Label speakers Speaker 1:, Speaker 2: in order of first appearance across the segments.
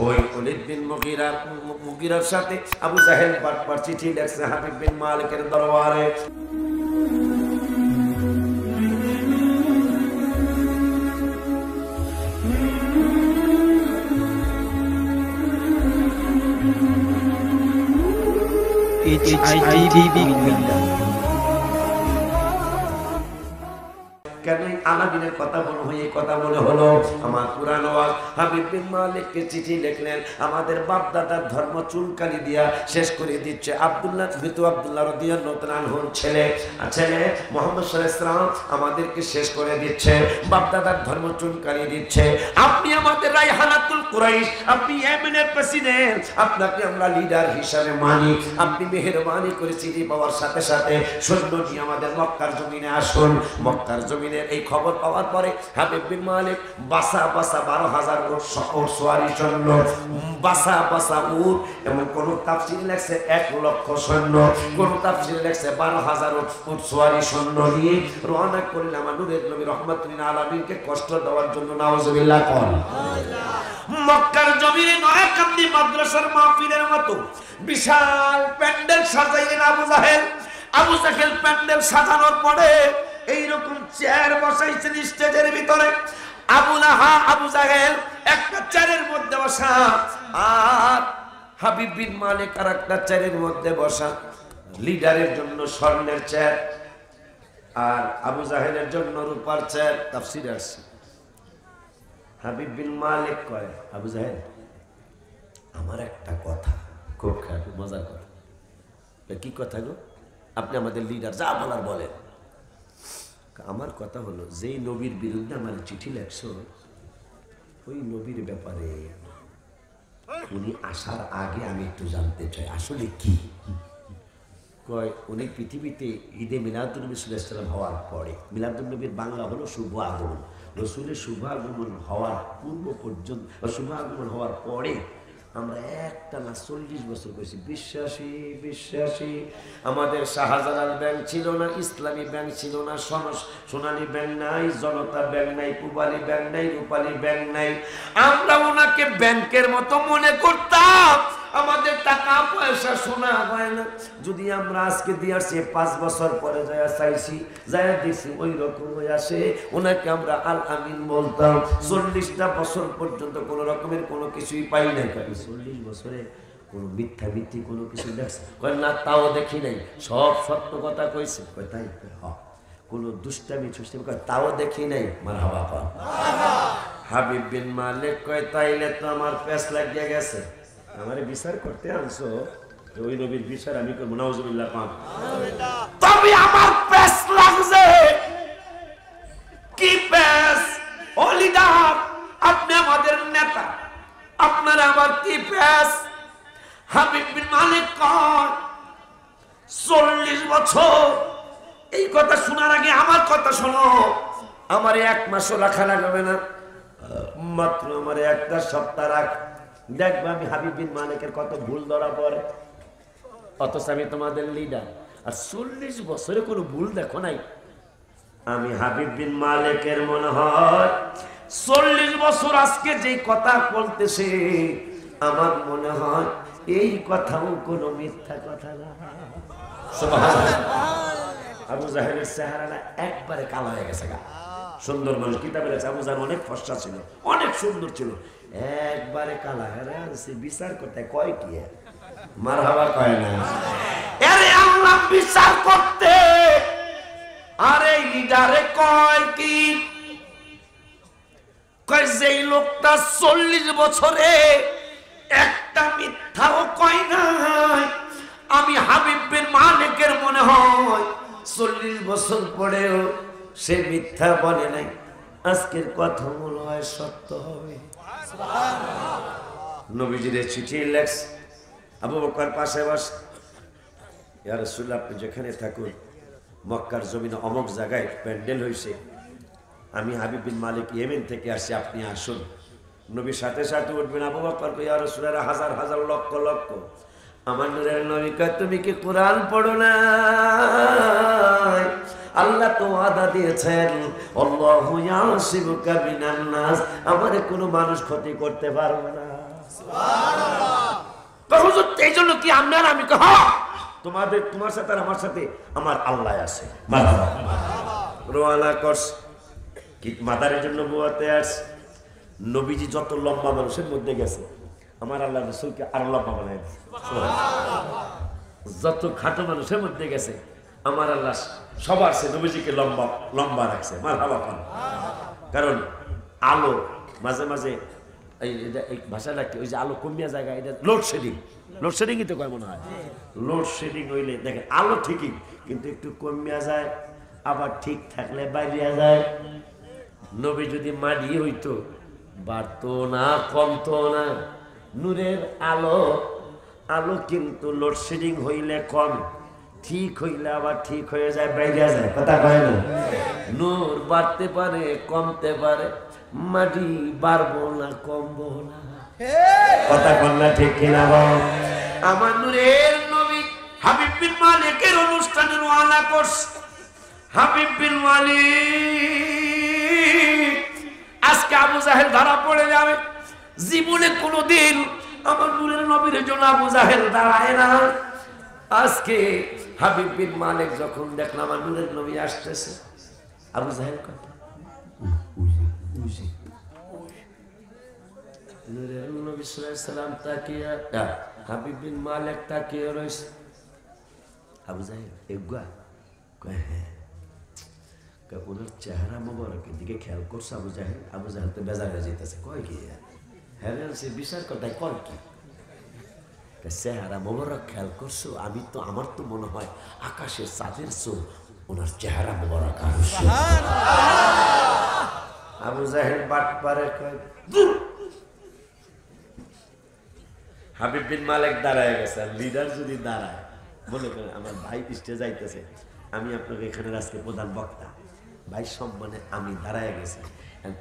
Speaker 1: ওই ওলীদ বিন মুগীরার সাথে আবু জাহেল বাটপার চিঠি লিখছে হাবিব বিন মালিকের দরবারে। কেন আলাদিনের কথা মনে হয় এই কথা মনে হলো? আমার কুরআন ওয়াজ হাবিব বিন মালিককে চিঠি লিখলেন, আমাদের বাপ দাদার ধর্ম চুলকানি দিয়া শেষ করে দিচ্ছে। আব্দুল্লাহ রাদিয়াল্লাহু তাআলা আনহুর ছেলে মুহাম্মদ সাল্লাল্লাহু আলাইহি ওয়াসাল্লাম আমাদেরকে শেষ করে দিচ্ছে, বাপ দাদার ধর্ম চুলকানি দিচ্ছে। আপনি আমাদের রাইহানাতুল কুরাইশ, আপনি ইয়েমেনের প্রেসিডেন্ট, আপনাকে আমরা লিডার হিসেবে মানি। আপনি মেহেরবানি করে চিঠি পাওয়ার সাথে সাথে সৈন্য নিয়ে আমাদের মক্কার জমিনে আসুন। মক্কার জমিনে এই খবর পাওয়ার পরে হাবিব বিন মালিক বাসা 12,000 উট সওয়ারি সৈন্য, বাসা উট, এবং কোন তাফসীরে লেখছে 1 লক্ষ সৈন্য, কোন তাফসীরে লেখছে 12,000 উট সওয়ারি সৈন্য নিয়ে রওনা করলেন আমার নূরের নবী রাহমাতুল আলামিনকে কষ্ট দেওয়ার জন্য। নাউজুবিল্লাহ কোন মক্কার জমিনে নয়াকান্দি মাদ্রাসার মাহফিলের মতো বিশাল প্যান্ডেল সাজাইলেন আবু জাহেল প্যান্ডেল সাজানোর পরে এইরকম চেয়ার বসাইছেন স্টেজের ভিতরে। আবু জাহেল একটা চেয়ারের মধ্যে বসা, আর হাবিব বিন মালিক আর একটা চেয়ারের মধ্যে বসা। লিডারের জন্য স্বর্ণের চেয়ার, আর আবু জাহেলের জন্য রূপার চেয়ার। তাফসীরে আছে হাবিব বিন মালিক কয়, আবু জাহেল আমার একটা কথা, খুব মজার কথা। কি কথা গো? আপনি আমাদের লিডার, যা বলার বলেন। আমার কথা হলো, যেই নবীর বিরুদ্ধে আমার চিঠি লেখছো, ওই নবীর ব্যাপারে উনি আসার আগে আমি একটু জানতে চাই আসলে কি কয়। উনি পৃথিবীতে ঈদে মিলাদুন নবী সাল্লাল্লাহু আলাইহি ওয়াসাল্লাম হওয়ার পরে, মিলাদুন নবীর বাংলা হলো শুভ আগমন, রসুলের শুভ আগমন হওয়ার পূর্ব পর্যন্ত, শুভ আগমন হওয়ার পরে আমরা একটা না 40 বছর করেছি বিশ্বাসী। আমাদের শাহজালাল ব্যাংক ছিল না, ইসলামী ব্যাংক ছিল না, সোনালী ব্যাংক নাই, জনতা ব্যাংক নাই, পূবালী ব্যাংক নাই, রূপালী ব্যাংক নাই। আমরা ওনাকে ব্যাংকের মতো মনে করতাম। আমাদের টাকা পয়সা সোনা হয় না, যদি আমরা আজকে দিয়ে আসছি 5 বছর পরে যায় চাইছি, যায় দিছি ওই রকম হয়ে আসে। ওনাকে আমরা আল আমিন বলতাম। 40টা বছর পর্যন্ত কোনো রকমের কোনো কিছুই পাই না। 40 বছরে কোনো মিথ্যা কোনো কিছু দেখছে না? তাও দেখি নাই, সব সত্য কথা কইছে। তাই কোনো দুষ্টামি কয় তাও দেখি নাই। মারহাবা কর। হাবিব বিন মালিক কয় তাইলে তো আমার পেছ লাগিয়ে গেছে, আমারে বিচার করতে আনছো, ওই নবীর বিচার আমি করব। নাউজুবিল্লাহ পাক। তবে আমার পেছ লাগছে। কি পেছ? ও লিডার, আপনি আমাদের নেতা, আপনার আবার কি পেছ? হাবিব বিন মালিক কয় 40 বছর। এই কথা শোনার আগে আমার কথা শোনো। আমার 1 মাসও রাখা লাগবে না, মাত্র আমার 1টা সপ্তাহ রাখ, দেখবা আমি হাবিব বিন মালিকের কত ভুল ধরা পড়ে। অথচ আমি তোমাদের লিডার, আর 40 বছরে কোনো ভুল দেখো নাই। আমি হাবিব বিন মালিকের মনে হয় 40 বছর আজকে যে কথা বলতেছে, আমার মনে হয় এই কথাও কোনো মিথ্যা কথা না। আবু জাহেলের চেহারাটা একবারে কালো হয়ে গেছে। সুন্দর মানুষ, কিতাবে আছে আবু জাহেল অনেক ফর্সা ছিল, অনেক সুন্দর ছিল, একবারে কালা হয়ে বিচার করতে কয় কি? মারহাবা কয় না? আরে আল্লাহ বিচার করতে, আরে লিডারে কয় কি? কয় যেই লোকটা 40 বছরে একটা মিথ্যাও কয় নাই, আমি হাবিব বিন মালিকের মনে হয় 40 বছর পরেও সে মিথ্যা বলে নাই। আজকের কথা মনে হয় সত্য হবে। নবীজির চিঠি লেখছে, আবু বকর পাশে বসে, ইয়া রাসূলুল্লাহ আপনি যেখানে থাকুন, মক্কার জমিনে অমুক জায়গায় প্যান্ডেল হয়েছে, আমি হাবিব বিন মালিক ইয়েমেন থেকে আসছি, আপনি আসুন। নবীর সাথে সাথে উঠবেন। আবু বকর কয়, ইয়া রাসূলুল্লাহ হাজার হাজার লক্ষ লক্ষ। আমার নূরের নবী কয়, তুমি কি কোরআন পড়ো না? আল্লাহ তো ওয়াদা দিয়েছেন, আল্লাহু ইয়াসিবুকা মিনান নাস, আমারে কোনো মানুষ ক্ষতি করতে পারবে না। এই জন্য কি আমরা আমি তোমার সাথে আর আমার সাথে আমার আল্লাহ আছে। রোয়ানা করস কি মাদারের জন্য বোয়াতে আস। নবীজি যত লম্বা মানুষের মধ্যে গেছে, আমার আল্লাহ রসুলকে আরো লম্বা বানায় দিয়েছে। যত খাটো মানুষের মধ্যে গেছে, আমার আল্লাহ সবার সে নবীজিকে লম্বা লম্বা রাখছে। মারহাবা পান। কারণ আলো মাঝে মাঝে এই ভাষাটা কি, ওই যে আলো কমিয়া জায়গা, এটা লোডশেডিং। লোডশেডিংই তো কয় মনে হয়। লোডশেডিং হইলে দেখেন আলো ঠিকই, কিন্তু একটু কমিয়া যায়, আবার ঠিক থাকলে বাইরিয়া যায়। নবী যদি মাটি হইতো, বাড়তো না কমতো না। নূরের আলো, আলো কিন্তু লোডশেডিং হইলে কম, ঠিক হইলে আবার ঠিক হয়ে যায়, বাইরিয়া যায়। কথা কয় না? নূর বাড়তে পারে কমতে পারে, মাটি বাড়বো না কমবো না। কথা কন না ঠিক কিনা বল? আমার নূরের নবী হাবিব বিন মালিকের অনুষ্ঠানে রওনা করছে। হাবিব বিন মালিক আজকে আবু জাহেল ধরা পড়ে যাবে। জীবনে কোনোদিন আমার নূরের নবীর জন্য আবু জাহেল দাঁড়ায় না। আজকে হাবিব বিন মালিক যখন দেখলাম আমার নূরের নবী আসতেছে, আবু জাহেল কয় নূরের নবী সাল্লাল্লাহু আলাইহি সাল্লাম তাকিয়ে, হাবিব বিন মালিক তাকিয়ে রইছে। আবু জাহেল এগুয়া কয় হ্যাঁ, ওনার চেহারা মোবারকের দিকে খেয়াল করছে আবু জাহেল। আবু জাহেল তো বেজার হয়ে যেতেছে, কয় কি হ্যাঁ সে বিচার কথায় কয় কি চেহারা মোবারক খেয়াল করছো? আমি তো আমার তো মনে হয় আকাশের চাঁদের চোখ ওনার চেহারা মোবারক। আবু জাহেল বাট পারে কয় হাবিব বিন মালিক দাঁড়ায় গেছে। লিডার যদি দাঁড়ায়, মনে করেন আমার ভাই স্টেজে যাইতেছে, আমি আপনাকে এখানে আজকে প্রধান বক্তা, ভাই সম্মানে আমি দাঁড়ায় গেছি।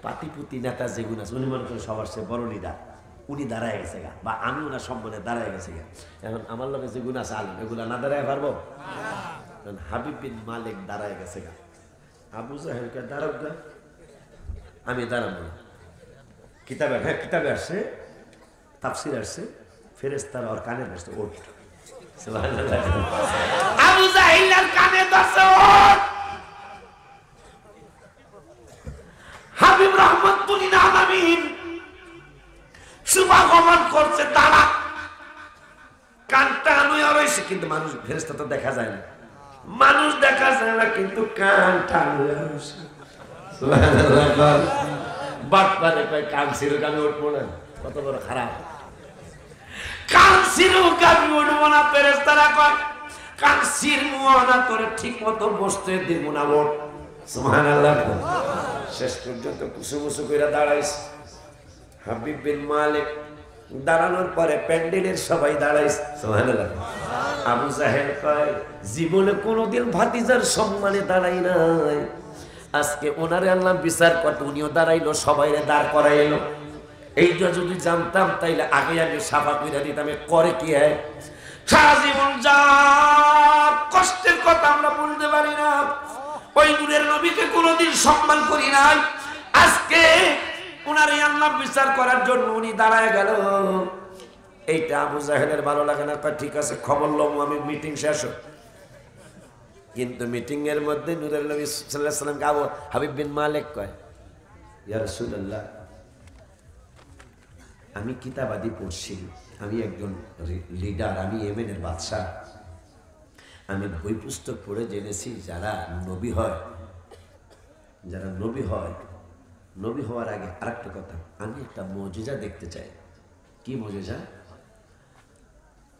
Speaker 1: পাতিপুতি নেতা যেগুলো আছে, উনি মনে করেন সবার সে বড় লিডার, উনি দাঁড়ায় গেছে গা, বা আমি ওনার সম্মানে দাঁড়ায় গেছে গা। এখন আমার লোকের যেগুলো আছে আলম, এগুলো না দাঁড়ায় পারবো? হাবিব বিন মালিক দাঁড়ায় গেছে গা। আবু জাহেলকে দাঁড়াব গা, আমি দাঁড়াবো না। কিতাবে, হ্যাঁ কিতাবে আসছে, তাফসির আসছে, ফেরেশতারা ওর কানে ধরছে ওঠ। আবু জাহেলের কানে ধরছে ওঠ। হাবিব রহমাতুল্লিল আলামিন শুভাগমন করছে, তারা কানটা আনুয়া রয়েছে, কিন্তু মানুষ ফেরেশতা তো দেখা যায় না, মানুষ দেখা যায় না, কিন্তু কানটা আনুয়া রয়েছে। সুবহানাল্লাহ। বাট পারে কয় কান সিরুকামে উঠবো না, কত বড় খারাপ। কান সিরুকামে উঠবো না, ফেরেশতারা কয় কান সিরমু না, তোরে ঠিক মতো বসতে দিব না, ওঠ। সুবহানাল্লাহ। শেষ পর্যন্ত কুসুমুসু করে দাঁড়াইছে। হাবিব বিন মালিক দাঁড়ানোর পরে প্যান্ডেলের সবাই দাঁড়াইছে। সুবহানাল্লাহ। আবু জাহেল কয় জীবনে কোনোদিন ভাতিজার সম্মানে দাঁড়াই নাই, আজকে ওনারে আল্লাহ বিচার করতে উনিও দাঁড়াইলো, সবাইরে দাঁড় করাইলো। এইটা যদি জানতাম তাইলে আগে আগে সাফা কইরা দিতাম। করে কি হয় সারা জীবন যা কষ্টের কথা আমরা বলতে পারি না, ওই নূরের নবীকে কোনোদিন সম্মান করি নাই, আজকে উনার আল্লাহ বিচার করার জন্য উনি দাঁড়ায় গেল। এইটা আবু জাহেলের ভালো লাগে না। ঠিক আছে, খবর লম, আমি মিটিং শেষ। কিন্তু মিটিং এর মধ্যে নূরের নবী সাল্লাল্লাহু আলাইহি সাল্লামকে আবু হাবিব বিন মালিক কয়, ইয়া রাসূলুল্লাহ, আমি কিতাবাদি পড়ছি, আমি একজন লিডার, আমি ইয়েমেনের বাদশা, আমি বই পুস্তক পড়ে জেনেছি যারা নবী হয়, যারা নবী হয়, নবী হওয়ার আগে আরেকটা কথা, আমি একটা মুজিজা দেখতে চাই। কি মুজিজা?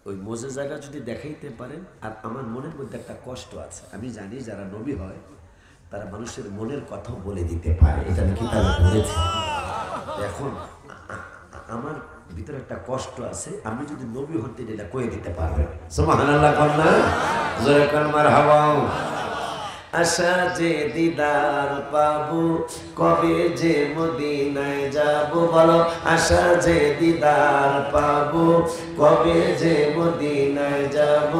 Speaker 1: ওই মুজিজাটা যদি দেখাইতে পারেন। আর আমার মনের মধ্যে একটা কষ্ট আছে, আমি জানি যারা নবী হয় তারা মানুষের মনের কথাও বলে দিতে পারে, এটা আমি কিতাবে পড়েছি। এখন আমার ভিতরে একটা কষ্ট আছে, আমি যদি নবী হতে এটা কয়ে দিতে পারবেন। সুবহানাল্লাহ। কন্যা জোরে কর মারহাবা। আশা যে দিদার পাবো, কবে যে মদিনায় যাব, বলো আশা যে দিদার পাবো, কবে যে মদিনায় যাব,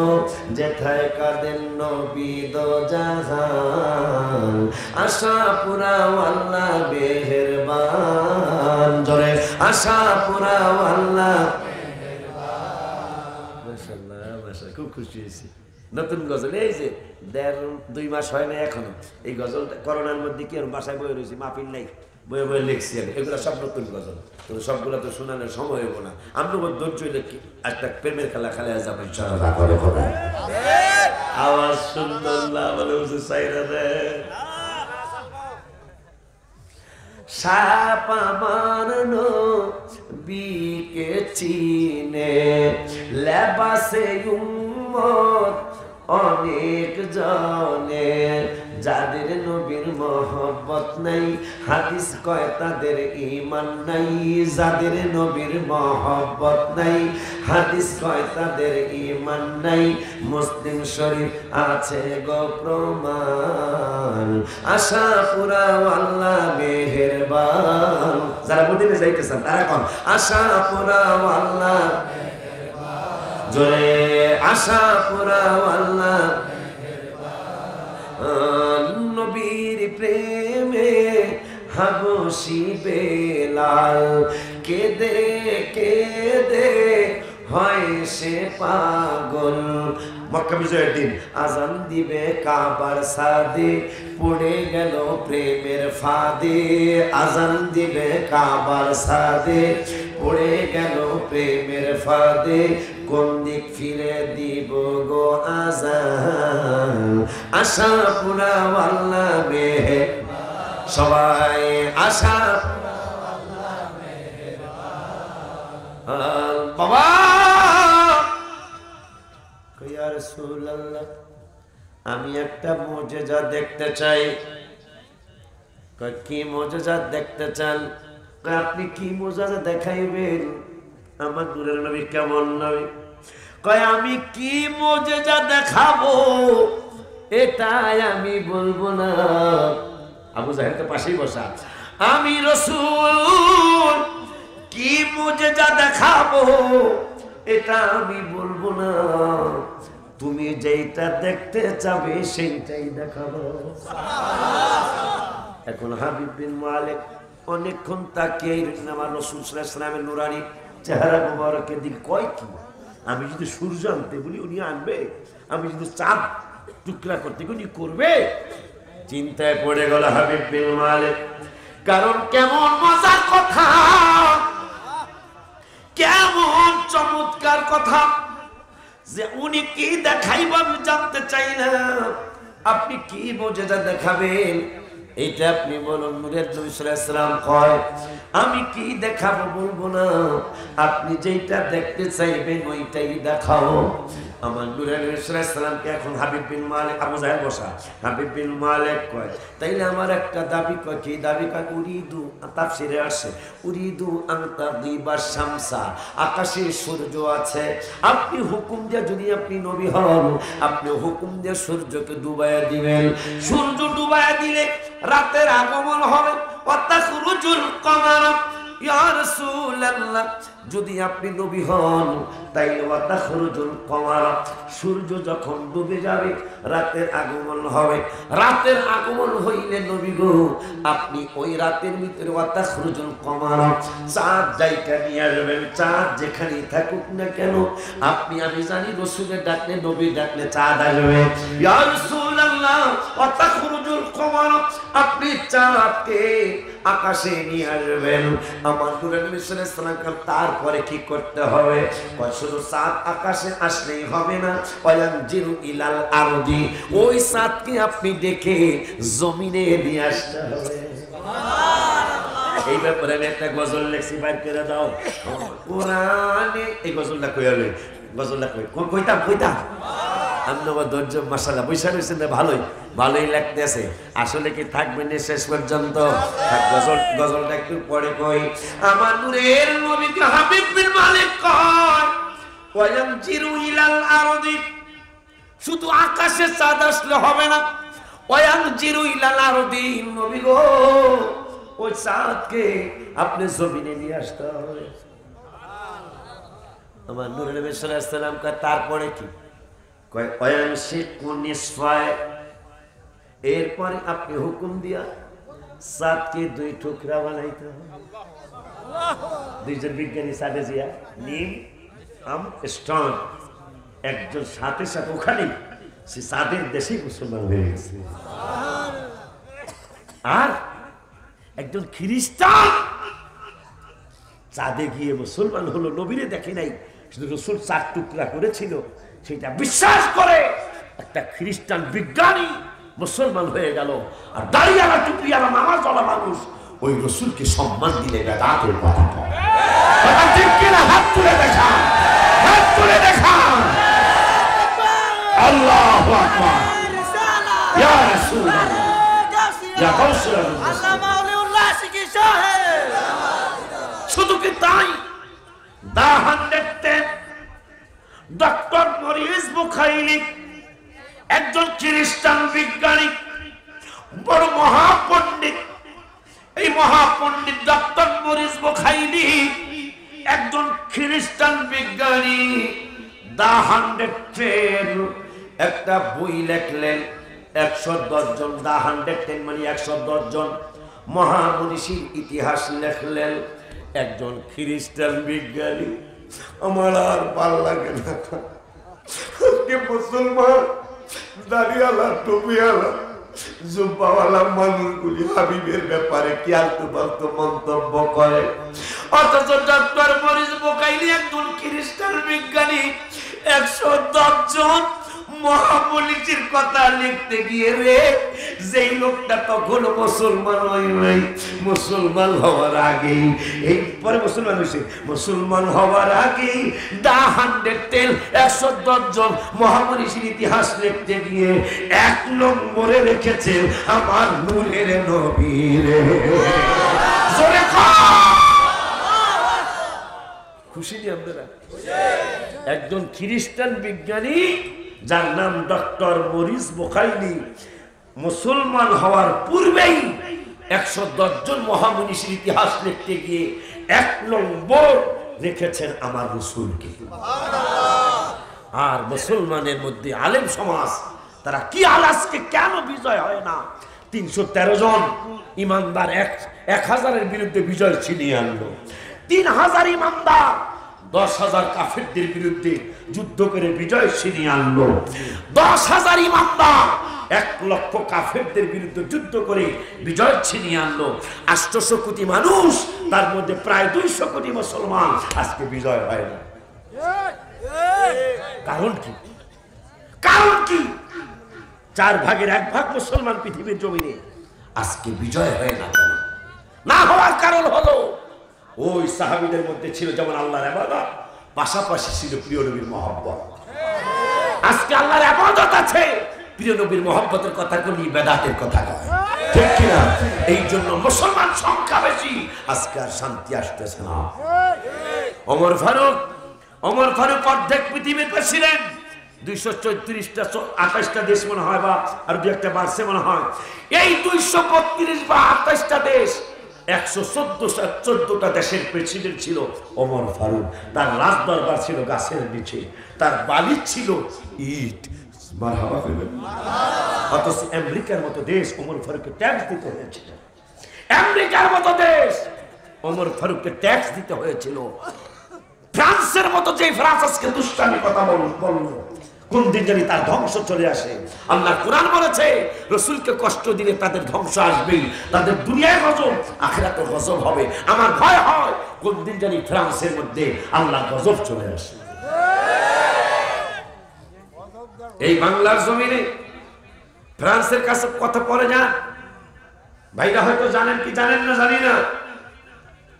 Speaker 1: যেথায় কাঁদেন নবী দো জাহান, আশা পুরাও আল্লাহ মেহেরবান। জোরে আশা পুরাও আল্লাহ। খুব খুশি হয়েছি। নতুন গজল এই যে 1.5-2 মাস হয় না এখনো, এই গজলটা করোনার মধ্যে কি আর বাসায় বয়ে রয়েছি, মাহফিল নাই, বয়ে বয়ে লিখছি আমি। এগুলো সব নতুন গজল, তো সবগুলো তো শোনানোর সময় হইব না। আমরা ধৈর্য হইলে একটা প্রেমের খেলা খেলা যাবো ইনশাআল্লাহ। আওয়াজ সুন্দর না বলে বুঝে চাইরা দে সাপ আমার নবীকে চিনে, লেবাসে উম্মত অনেক জনে, যাদের নবীর মহব্বত নাই হাদিস কয় তাদের ঈমান নাই, যাদের নবীর মহব্বত নাই হাদিস কয় তাদের ঈমান নাই। মুসলিম শরীফ আছে গো প্রমাণ, আশা পুরা আল্লাহ মেহেরবান। যারা মদিনা যাইতেছেন তারা কোন আশা পুরা আল্লাহ, জোরে আশা পুরা আল্লাহ। নবীর প্রেমে হাবশি বেলাল, কেঁদে কেঁদে হয় সে পাগল। মক্কা বিজয়ের দিন আজান দিবে কাবার সাদে, পড়ে গেল প্রেমের ফাঁদে। আজান দিবে কাবার সাদে, পড়ে গেল প্রেমের ফাঁদে। কোন দিক ফিরে দিব গো আজান, আশা পুরা আল্লাহ মেহের। সবাই আশা বাবা ইয়া রাসূলুল্লাহ, আমি একটা মুজিজা দেখতে চাই। কি মুজিজা দেখতে চান? আপনি কি মুজিজা দেখাইবেন? আমার নূরের নবী কেমন নবী? কয় আমি কি মুজিজা দেখাবো এটাই আমি বলবো না। আবু জাহেল তো পাশেই বসা। আমি রাসূল কি মুজিজা দেখাবো এটা আমি বলবো না, তুমি যেটা দেখতে চাবে সেইটাই দেখাবো। এখন হাবিব বিন মালিক অনেকক্ষণ তাকিয়ে আমার রাসূল সাল্লাল্লাহু আলাইহি ওয়াসাল্লামের নূরানি চেহারা মোবারকের দিকে কয় কি, আমি যদি সূর্য আনতে বলি উনি আনবে, আমি যদি চাঁদ টুকরা করতে উনি করবে। চিন্তায় পড়ে গেল হাবিব বিন মালিক, কারণ কেমন মজার কথা, কেমন চমৎকার কথা যে উনি কি দেখাইব আমি জানতে চাই না। আপনি কি মুজিজা দেখাবেন এইটা আপনি বলুন। নূরের নবী সাল্লাল্লাহু আলাইহি ওয়াসাল্লাম কয় আমি কি দেখাবো বলবো না, আপনি যেটা দেখতে চাইবেন ওইটাই দেখাও। আমার নূরের নবী সাল্লাল্লাহু আলাইহি ওয়াসাল্লামকে এখন হাবিব বিন মালিক, আবু জাহেল বসা, হাবিব বিন মালিক কয় তাইলে আমার একটা দাবি কয়। কি দাবি কয়? উরিদু, তাফসিরে আসে উরিদু আনতা দিবা শামসা, আকাশে সূর্য আছে, আপনি হুকুম দিয়ে যদি আপনি নবী হন আপনি হুকুম দিয়ে সূর্যকে ডুবাইয়া দিবেন। সূর্য ডুবাইয়া দিলে রাতের আগমন হবে। ওয়াতাখরুজুল কমার, ইয়া রাসূলুল্লাহ যদি আপনি নবী হন তাইলে ওয়াতাখরুজুল কমার, সূর্য যখন ডুবে যাবে রাতের আগমন হবে। রাতের আগমন হইলে নবী গো আপনি ওই রাতের ভিতরে ওয়াতাখরুজুল কমার, চাঁদ যাইটা নিয়ে আসবেন। চাঁদ যেখানেই থাকুক না কেন আপনি, আমি জানি রাসূলের ডাকলে নবী ডাকলে চাঁদ আসবে। ইয়া রাসূলুল্লাহ ওয়াতাখরুজুল কমার, আপনি চাঁদকে আকাশে নিয়ে আসবেন। আমার নূরের নবী সাল্লাল্লাহু আলাইহি ওয়াসাল্লাম তারপরে কি করতে হবে? শুধু চাঁদ আকাশে আসলেই হবে না, ওয়ায়ানজিরু ইলাল আরদি, ওই চাঁদকে আপনি দেখে জমিনে নিয়ে আসতে হবে। এই ব্যাপারে আমি একটা গজল লেখছি, বাইর করে দাও কোরআনে। এই গজলটা কই হবে? গজলটা কইতাম আপনার ধৈর্য মাশাআল্লাহ বৈশা রয়েছেন, ভালোই ভালোই লাগতেছে। আসলে কি থাকবেন শেষ পর্যন্ত? গজলটা একটু পরে কই। আমার নূরের নবীকে হাবিব বিন মালিক কয় ওয়ায়ানজিরু ইলাল আরদি, শুধু আকাশে চাঁদ আসলে হবে না, ওয়ায়ানজিরু ইলাল আরদি, নবী গো ওই চাঁদকে আপনি জমিনে নিয়ে আসতে হবে। আমার নূরের নবী সাল্লাল্লাহু আলাইহি ওয়াসাল্লাম কয় তারপরে কি? কয় ওয়ায়ানশিকু নিসফায়, এরপরে আপনি হুকুম দিয়া চাঁদকে 2 টুকরা বানাইতে হবে। দুইজন বিজ্ঞানী সাদে জিয়া নিম আম স্টোন একজন সাথে সাথে ওখানে সে চাঁদের দেশে মুসলমান হয়ে গেছে। আর একজন খ্রিস্টান চাঁদে গিয়ে মুসলমান হলো, নবীরে দেখে নাই, শুধু রসুল 4 টুকরা করেছিল সেটা বিশ্বাস করে একটা খ্রিস্টান বিজ্ঞানী মুসলমান হয়ে গেল। আর দাঁড়িয়ালা টুপিয়ালা নামাজ পড়া মানুষ ওই রসুলকে সম্মান দিলে বেদাতের কথা কয়। ঠিক কিনা? হাত তুলে দেখা, হাত তুলে দেখা। আল্লাহু আকবার, ইয়া রাসূলুল্লাহ, ইয়া গাউসুল্লাহ, আল্লাহ মাওলানা শিকি সাহেব। শুধু কি তাই, দাহান দেখতেন ডক্টর মরিস বুখাইলি, একজন খ্রিস্টান বিজ্ঞানী, বড় মহাপণ্ডিত। এই মহাপণ্ডিত ডক্টর মরিস বুখাইলি একজন খ্রিস্টান বিজ্ঞানী। দাহান দেখতেন, একটা বই লেখলেন, 110 জন দাহান দেখতেন মানে 110 জন মহামনীষীর ইতিহাস লেখলেন। একজন খ্রিস্টান বিজ্ঞানী, আমার আর ভাল লাগে না, মুসলমান দাড়িওয়ালা টুপিওয়ালা জুব্বাওয়ালা মানুষগুলি হাবিবের ব্যাপারে কি আলতু ফালতু মন্তব্য করে, অথচ ডক্টর মরিস বুখাইলি একজন খ্রিস্টান বিজ্ঞানী 110 জন মহামনীষীর কথা লিখতে গিয়ে রে, যেই লোকটা তখন মুসলমান হয় নাই, মুসলমান হওয়ার আগেই, এই পরে মুসলমান হয়েছে, মুসলমান হওয়ার আগেই দা 110 জন মহামনীষীর ইতিহাস লিখতে গিয়ে 1 নম্বরে রেখেছেন আমার নূরের নবী রে। খুশি নি আপনারা? একজন খ্রিস্টান বিজ্ঞানী যার নাম ডক্টর মরিস বুখাইলি মুসলমান হওয়ার পূর্বেই 110 জন মহামনীষীর ইতিহাস লিখতে গিয়ে 1 নম্বর রেখেছেন আমার রাসূলকে। আর মুসলমানের মধ্যে আলেম সমাজ তারা কি আলাজকে কেন বিজয় হয় না? 313 জন ইমানদার 1000-এর বিরুদ্ধে বিজয় ছিনিয়ে আনলো। 3000 ইমানদার 10,000 কাফেরদের বিরুদ্ধে যুদ্ধ করে বিজয় ছিনিয়ে আনলো। 10,000 ইমানদার 1 লক্ষ কাফেরদের বিরুদ্ধে যুদ্ধ করে বিজয় ছিনিয়ে আনলো। 800 কোটি মানুষ, তার মধ্যে প্রায় 200 কোটি মুসলমান, আজকে বিজয় হয় না। কারণ কি? কারণ কি? 4 ভাগের 1 ভাগ মুসলমান পৃথিবীর জমিনে, আজকে বিজয় হয় না কেন? না হওয়ার কারণ হলো ওই সাহাবীদের মধ্যে ছিল যেমন আল্লাহর ইবাদত, পাশাপাশি ছিল প্রিয় নবীর মহব্বত। আজকে আল্লাহর ইবাদত আছে, প্রিয় নবীর মহব্বতের কথা বলি, বেদাতের কথা কয়, ঠিক কিনা? এই জন্য মুসলমান সংখ্যা বেশি, আজকে আর শান্তি আসতেছে না। ওমর ফারুক অর্ধেক পৃথিবীর প্রেসিডেন্ট, 234টা 28টা দেশ মনে হয়, বা আর 2-1টা বাড়ছে মনে হয়। এই 232 বা 28টা দেশ, 114টা দেশের প্রেসিডেন্ট ছিল ওমর ফারুক। তার রাজ দরবার ছিল গাছের নিচে, তার বালিশ ছিল ইট। অথচ আমেরিকার মতো দেশ ওমর ফারুককে ট্যাক্স দিতে হয়েছিল। আমেরিকার মতো দেশ ওমর ফারুককে ট্যাক্স দিতে হয়েছিল। ফ্রান্সের মতো, যে ফ্রান্স আজকে দুষ্টামি কথা বলল, কোন দিন জানি তার ধ্বংস চলে আসে। আল্লাহ কোরআন বলেছে রাসূলকে কষ্ট দিলে তাদের ধ্বংস আসবেই, তাদের দুনিয়ায় গজব, আখিরাতে গজব হবে। আমার ভয় হয় কোন দিন জানি ফ্রান্সের মধ্যে আল্লাহ গজব চলে আসে। এই বাংলার জমিনে ফ্রান্সের কাছে কথা পড়ে না, ভাইরা হয়তো জানেন কি জানেন না জানি না,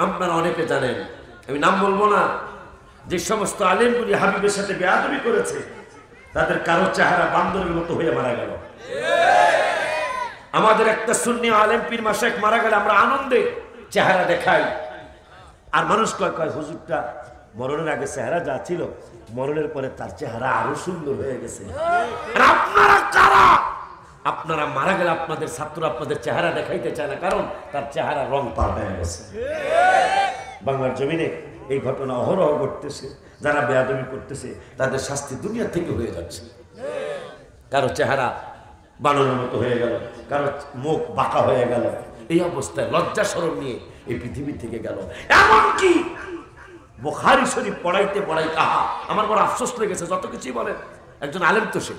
Speaker 1: আপনারা অনেকে জানেন, আমি নাম বলবো না। যে সমস্ত আলেমগুলি হাবিবের সাথে বেয়াদবি করেছে, তাদের কারো চেহারা বান্দরের মতো হয়ে মারা গেল। আমাদের একটা সুন্নি আলেম পীর মাশায়েখ মারা গেলে আমরা আনন্দে চেহারা দেখাই, আর মানুষ কয় হুজুরটা মরণের আগে চেহারা যা ছিল, মরণের পরে তার চেহারা আরো সুন্দর হয়ে গেছে। আর আপনারা কারা? আপনারা মারা গেলে আপনাদের ছাত্র আপনাদের চেহারা দেখাইতে চায় না, কারণ তার চেহারা রং পাল্টে গেছে। বাংলার জমিনে এই ঘটনা অহরহ ঘটতেছে। যারা বেয়াদবি করতেছে তাদের শাস্তি দুনিয়া থেকে হয়ে যাচ্ছে। কারো চেহারা বানরের মতো হয়ে গেল, কারো মুখ বাঁকা হয়ে গেল। এই অবস্থায় লজ্জা শরম নিয়ে এই পৃথিবী থেকে গেল। এমনকি বুখারী শরীফ পড়াইতে পড়াইতে আহা আমার বড় আফসোস লেগেছে। যত কিছুই বলেন, একজন আলেম তো সে,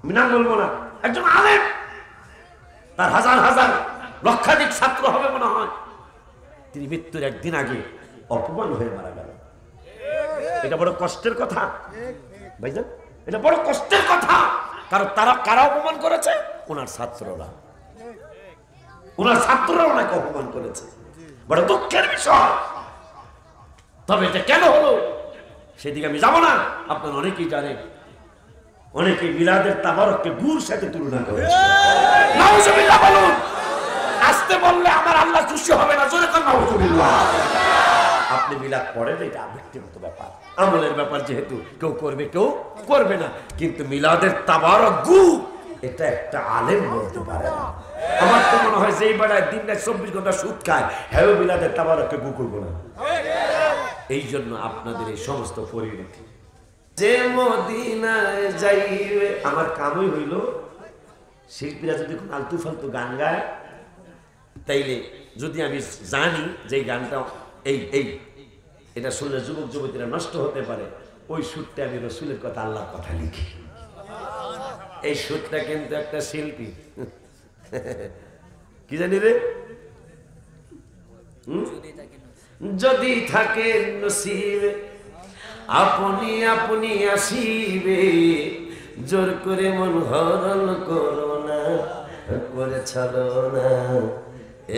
Speaker 1: মিনাম বলবো না, একজন আলেম, তার হাজার হাজার লক্ষাধিক ছাত্র হবে মনে হয়, তিনি মৃত্যুর একদিন আগে অপমান হয়ে মারা গেল। এটা বড় কষ্টের কথা ভাইজান, এটা বড় কষ্টের কথা। কারণ তারা কারা অপমান করেছে? ওনার ছাত্ররা, ওনার ছাত্ররা ওনাকে অপমান করেছে। বড় দুঃখের বিষয়। তবে এটা কেন হলো সেদিকে আমি যাব না। আপনারা অনেকেই জানেন, অনেকে মিলাদের তাবারককে গুড় সাথে তুলনা করে। নাউজুবিল্লাহ বলুন। আসতে বললে আমার আল্লাহ খুশি হবে না, জোরে কর নাউজুবিল্লাহ। আপনি মিলাদ পড়েন, এটা ব্যক্তিগত ব্যাপার, আমলের ব্যাপার, যেহেতু কেউ করবে কেউ করবে না। কিন্তু মিলাদের তাবারক গুড়, এটা একটা আলেম বলতে পারে না। আমার তো মনে হয় যেই বেড়ায় দিন রাত 24 ঘন্টা সুদ খায়, হ্যাঁ মিলাদের তাবারককে গু করবো না। এই জন্য আপনাদের এই সমস্ত পরিণতি। যে মদিনায় যাইবে, আমার কামই হইল শিল্পীরা যদি কোন আলতু ফালতু গান গায়, তাইলে যদি আমি জানি যে গানটা এটা শুনলে যুবক যুবতীরা নষ্ট হতে পারে, ওই সুরটা আমি রসুলের কথা, আল্লাহর কথা লিখি। এই সুরটা কিন্তু একটা শিল্পী কি জানি রে, যদি থাকে নসিবে আপনি আপনি আসিবে, জোর করে মন হরণ করো না, করে ছাড়ো না,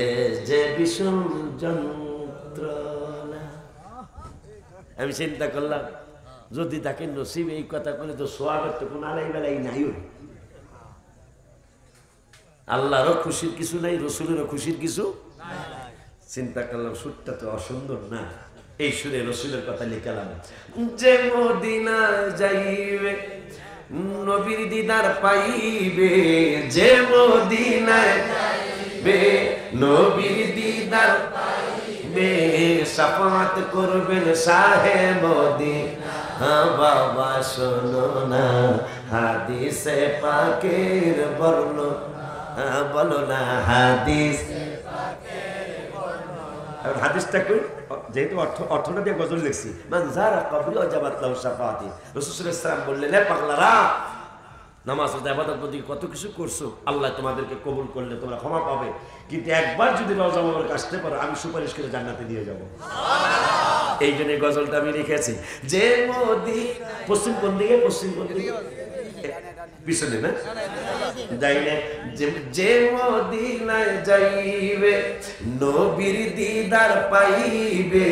Speaker 1: এ যে বিষম যন্ত্রণা। আমি চিন্তা করলাম, যদি তাকে নসিবে এই কথা বলে তো সোয়াগত তো কোন আলাই বেলাই নাই। আল্লাহরও খুশির কিছু নাই, রসুলেরও খুশির কিছু। চিন্তা করলাম সুরটা তো অসুন্দর না, এই সুরে রসুলের কথা লিখালাম। যে মদিনায় যাইবে নবীর দিদার পাইবে, যে মদিনায় যাইবে নবীর দিদার পাইবে, শাফাত করবেন শাহে মদিনা। বাবা শোনো না হাদিসে পাকের বর্ণনা, বলো না হাদিস। হাদিসটা কই, যেহেতু অর্থটা দিয়ে গজল লিখছি, মান যারা কবরি ওয়াজাবাত লাহু শাফাআতি। রাসূল সাল্লাল্লাহু আলাইহি ওয়াসাল্লাম বললেন, এ পাগলারা, নামাজ ইবাদত প্রতি কত কিছু করছো, আল্লাহ তোমাদেরকে কবুল করলে তোমরা ক্ষমা পাবে, কিন্তু একবার যদি রওজা মোবারক আসতে পারো, আমি সুপারিশ করে জান্নাতে নিয়ে যাব। এই জন্য গজলটা আমি লিখেছি। যে মোদি পশ্চিম কোন দিকে, পশ্চিম কোন দিকে, পিছনে না যাইলে, যে মদিনায় যাইবে নবীর দিদার পাইবে,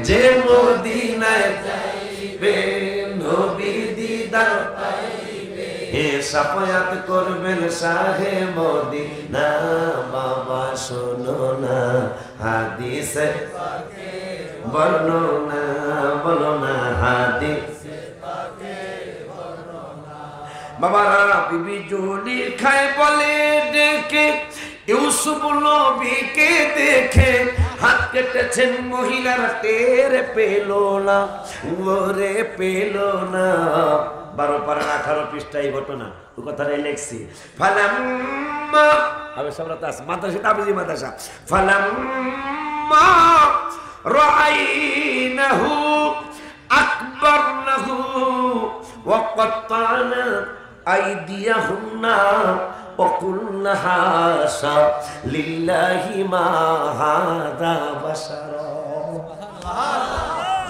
Speaker 1: যে মদিনায় যাইবে নবীর দিদার পাইবে, হে শাফায়াত করবেন শাহে মদিনা। বাবা শোনো না হাদিসে পাকের বর্ণনা, বলো না হাদিস। বাবারা বিবি জুলি খায় বলে ডেকে, ইউসুফ নবীকে দেখে হাত কেটেছেন মহিলারা, টের পেল না, ওরে পেল না। 12 পারা 18 পৃষ্ঠায় ঘটনা, ও কথাটাই লিখছি। ফালাম্মা হবে সবরাত মাদ্রাসা, তাবলিগি মাদ্রাসা। ফালাম্মা রাআইনাহু আকবারনাহু ওয়া কাত্তানা আইদিয়াহুন্না ওয়া কুলনা হাশা লিল্লাহি মা হাদা বাশারা।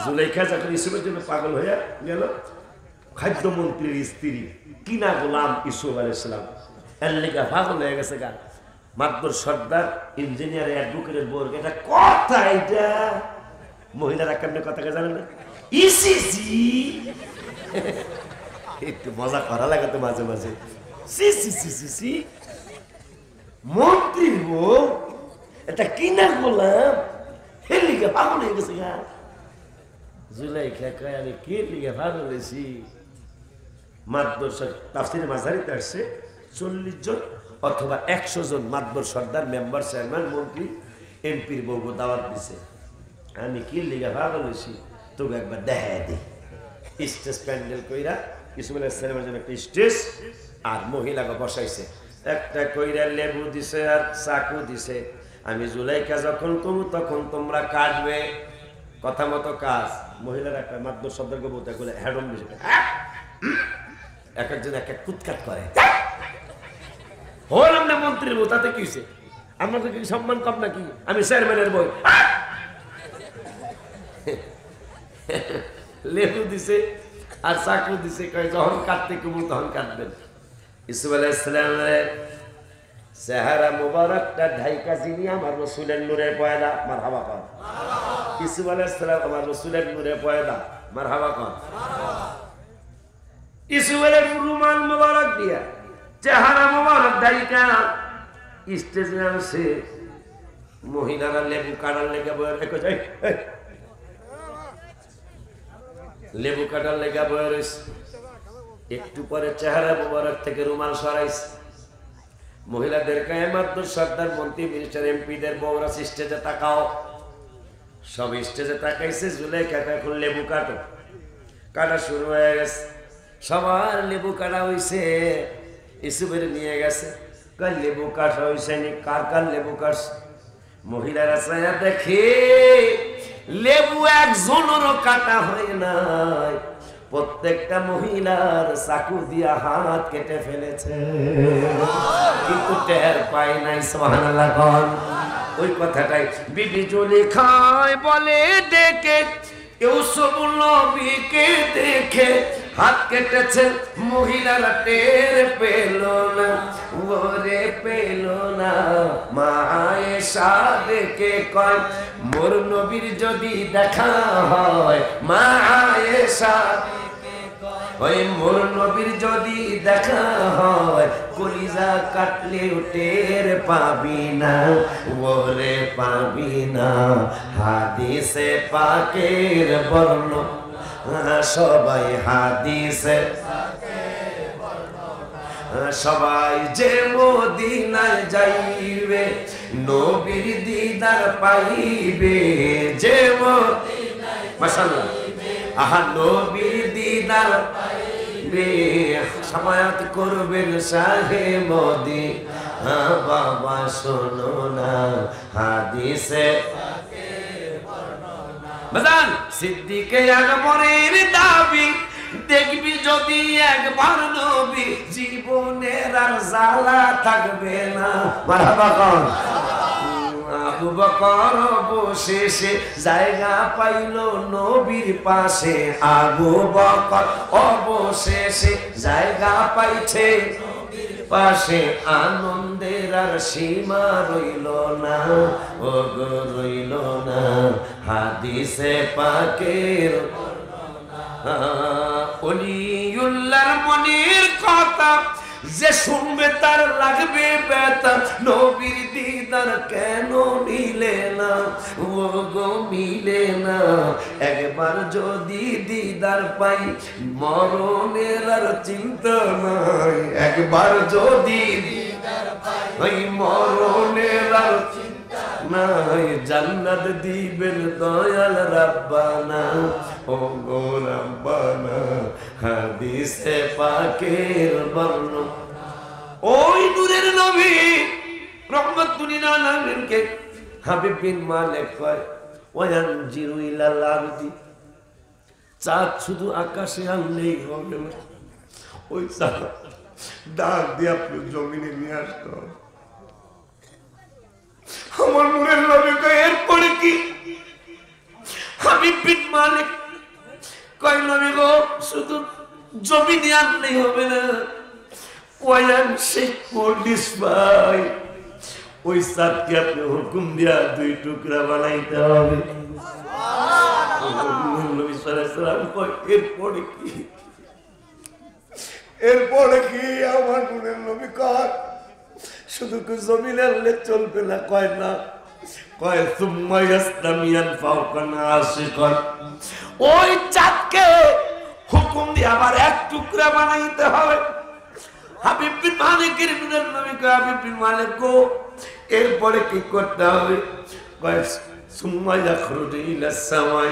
Speaker 1: জুলাইখা যখন ইউসুফের জন্য পাগল হয়ে গেল, খাদ্যমন্ত্রীর স্ত্রী কিনা গোলাম ইউসুফ আলাইহিস সালাম এর লেগে পাগল হয়ে গেছে। গা মাদবর সর্দার ইঞ্জিনিয়ার অ্যাডভোকেটের বোর্গ, এটা কথা, এটা মহিলারা কেমনে কথা জানেন না, ইসিসি একটু মজা করা লাগে তো মাঝে মাঝে। সি সি সি সি সি মন্ত্রী বউ, এটা কিনা গোলাম, এর লিগে পাগল হয়ে গেছে। গা জুলাইখা কয়, আমি কি লিগে পাগল হয়েছি? মাদবর তাফসিরে মাঝারিতে আসছে 40 জন অথবা 100 জন মাদবর সর্দার, মেম্বার, চেয়ারম্যান, মন্ত্রী, এমপির বউ দাওয়াত দিছে। আমি কি লিগে পাগল হয়েছি তোকে একবার দেখা দিই। স্টেজ প্যান্ডেল কইরা ইউসুফ আলাইহিস সালামের জন্য একটা স্টেজ, আর মহিলাকে বসাইছে, একটা কইরা লেবু দিছে আর চাকু দিছে। আমি জুলাইখা যখন কমু তখন তোমরা কাটবে, কথা মতো কাজ। মহিলারা একটা মাত্র শব্দকে বলতে গেলে হ্যাডম বেশি এক একজন এক এক কুৎকাত করে। হলাম না মন্ত্রীর বউ, তাতে কি হয়েছে? আপনার কি সম্মান কম নাকি? আমি চেয়ারম্যানের বই। লেবু দিছে আর চাকু দিছে, যখন কাটতে কবুল তখন কাটবেন। ইউসুফ আলাইহিস সালামের চেহারা মুবারকটা ঢাইকা যিনি আমার রাসূলের নূরে পয়দা, মারহাবা কর। ইউসুফ আলাইহিস সালাম আমার রাসূলের নূরে পয়দা, মারহাবা কর। ইউসুফ আলাইহিস রুমাল মুবারক দিয়া চেহারা মুবারক ঢাইকা স্টেজে আসে। মহিলারা লেবু কাটার লেগে বয়ে লেবু কাটার লেগে বয়ে রয়েছে। একটু পরে চেহারা মুবারক থেকে রুমাল সরাইছে। মহিলাদের গায়ে মাত্র সর্দার, মন্ত্রী, মিনিস্টার, এমপিদের বউরা স্টেজে তাকাও। সব স্টেজে তাকাইছে। জুলেখা এখন লেবু কাটো, কাটা শুরু হয়ে গেছে। সবার লেবু কাটা হয়েছে। ইসুফের নিয়ে গেছে, লেবু কাটা হয়েছে নি, কার কার লেবু কাটছে। মহিলারা চাইয়া দেখে লেবু একজনেরও কাটা হয় নাই, প্রত্যেকটা মহিলার চাকু দিয়া হাত কেটে ফেলেছে, কিন্তু টের পায় নাই। সুবহানাল্লাহ। ওই কথাটাই বিবি জুলেখায় বলে ডেকে, ইউসুফ নবীকে দেখে হাত কেটেছে। মহিলারা টের পেল না, ওরে পেল না। মা আয়েশা দেখে কয়, মোর নবীর যদি দেখা হয়, মা আয়েশা ওই মোর নবীর যদি দেখা হয়, কলিজা কাটলে টের পাবি না, ওরে পাবি না। হাদিসে পাকের বর্ণনা সবাই, হাদিসে সবাই যে মদিনায় যাইবে, নবীর দিদার পাইবে। যে মদিনায় মাশাআল্লাহ, আহা নবীর দিদার পাইবে, সামায়াত করবেন শাহে মদিনা। বাবা শোনো না, হাদিসে বাজান সিদ্দিকে আকবরের দাবি, দেখবি যদি একবার নবী, জীবনের আর জ্বালা থাকবে না। মারহাবা কর। আবু বকর অবশেষে জায়গা পাইল নবীর পাশে, আবু বকর অবশেষে জায়গা পাইছে নবীর পাশে। আনন্দের আর সীমা রইল না, ও গো রইল না। হাদিসে পাকের ওলিউল্লাহর মনের কথা, যে শুনবে তার লাগবে ব্যথা। নবীর দিদার কেন মিলে না, ও গো মিলে না। একবার যদি দিদার পাই, মরণের আর চিন্তা নাই। একবার যদি দিদার পাই, ওই মরণের আর চিন্তা নাই। জান্নাত দিবেন দয়াল রাব্বানা, ও গো রাব্বানা। হাদিসে পাকের বর্ণনা, ওই নূরের নবী রহমাতুল লিল আলামিনকে হাবিব বিন মালিক কয়, ওয়ানজিরু ইলাল আরদি, চাঁদ শুধু আকাশে আনলেই হবে না, ওই চাঁদ ডাক দিয়ে আপনি জমিনে নিয়ে আসতে হবে। আমার নূরের নবী কয়, এরপরে কি? হাবিব বিন মালিক কয়, নবী গো, শুধু জমিনে আনলেই হবে না, ওই চাঁদকে আপনি হুকুম দিয়া দুই টুকরা বানাইতে হবে। এরপরে কি? এরপরে কি? আমার নূরের নবী কয়, শুধু জমিনে আনলে চলবে না। কয় না, কয় সুম্মা ইয়াসতামিয়ান ফাওকান আশিকান, ওই চাঁদকে হুকুম দিয়ে আবার এক টুকরা বানাইতে হবে। হাবিব বিন মালিকের নূরের নবী কয়, হাবিব বিন মালিক গো, এরপরে কি করতে হবে? কয় সুম্মা ইয়াখরুজু ইলাস সামাই,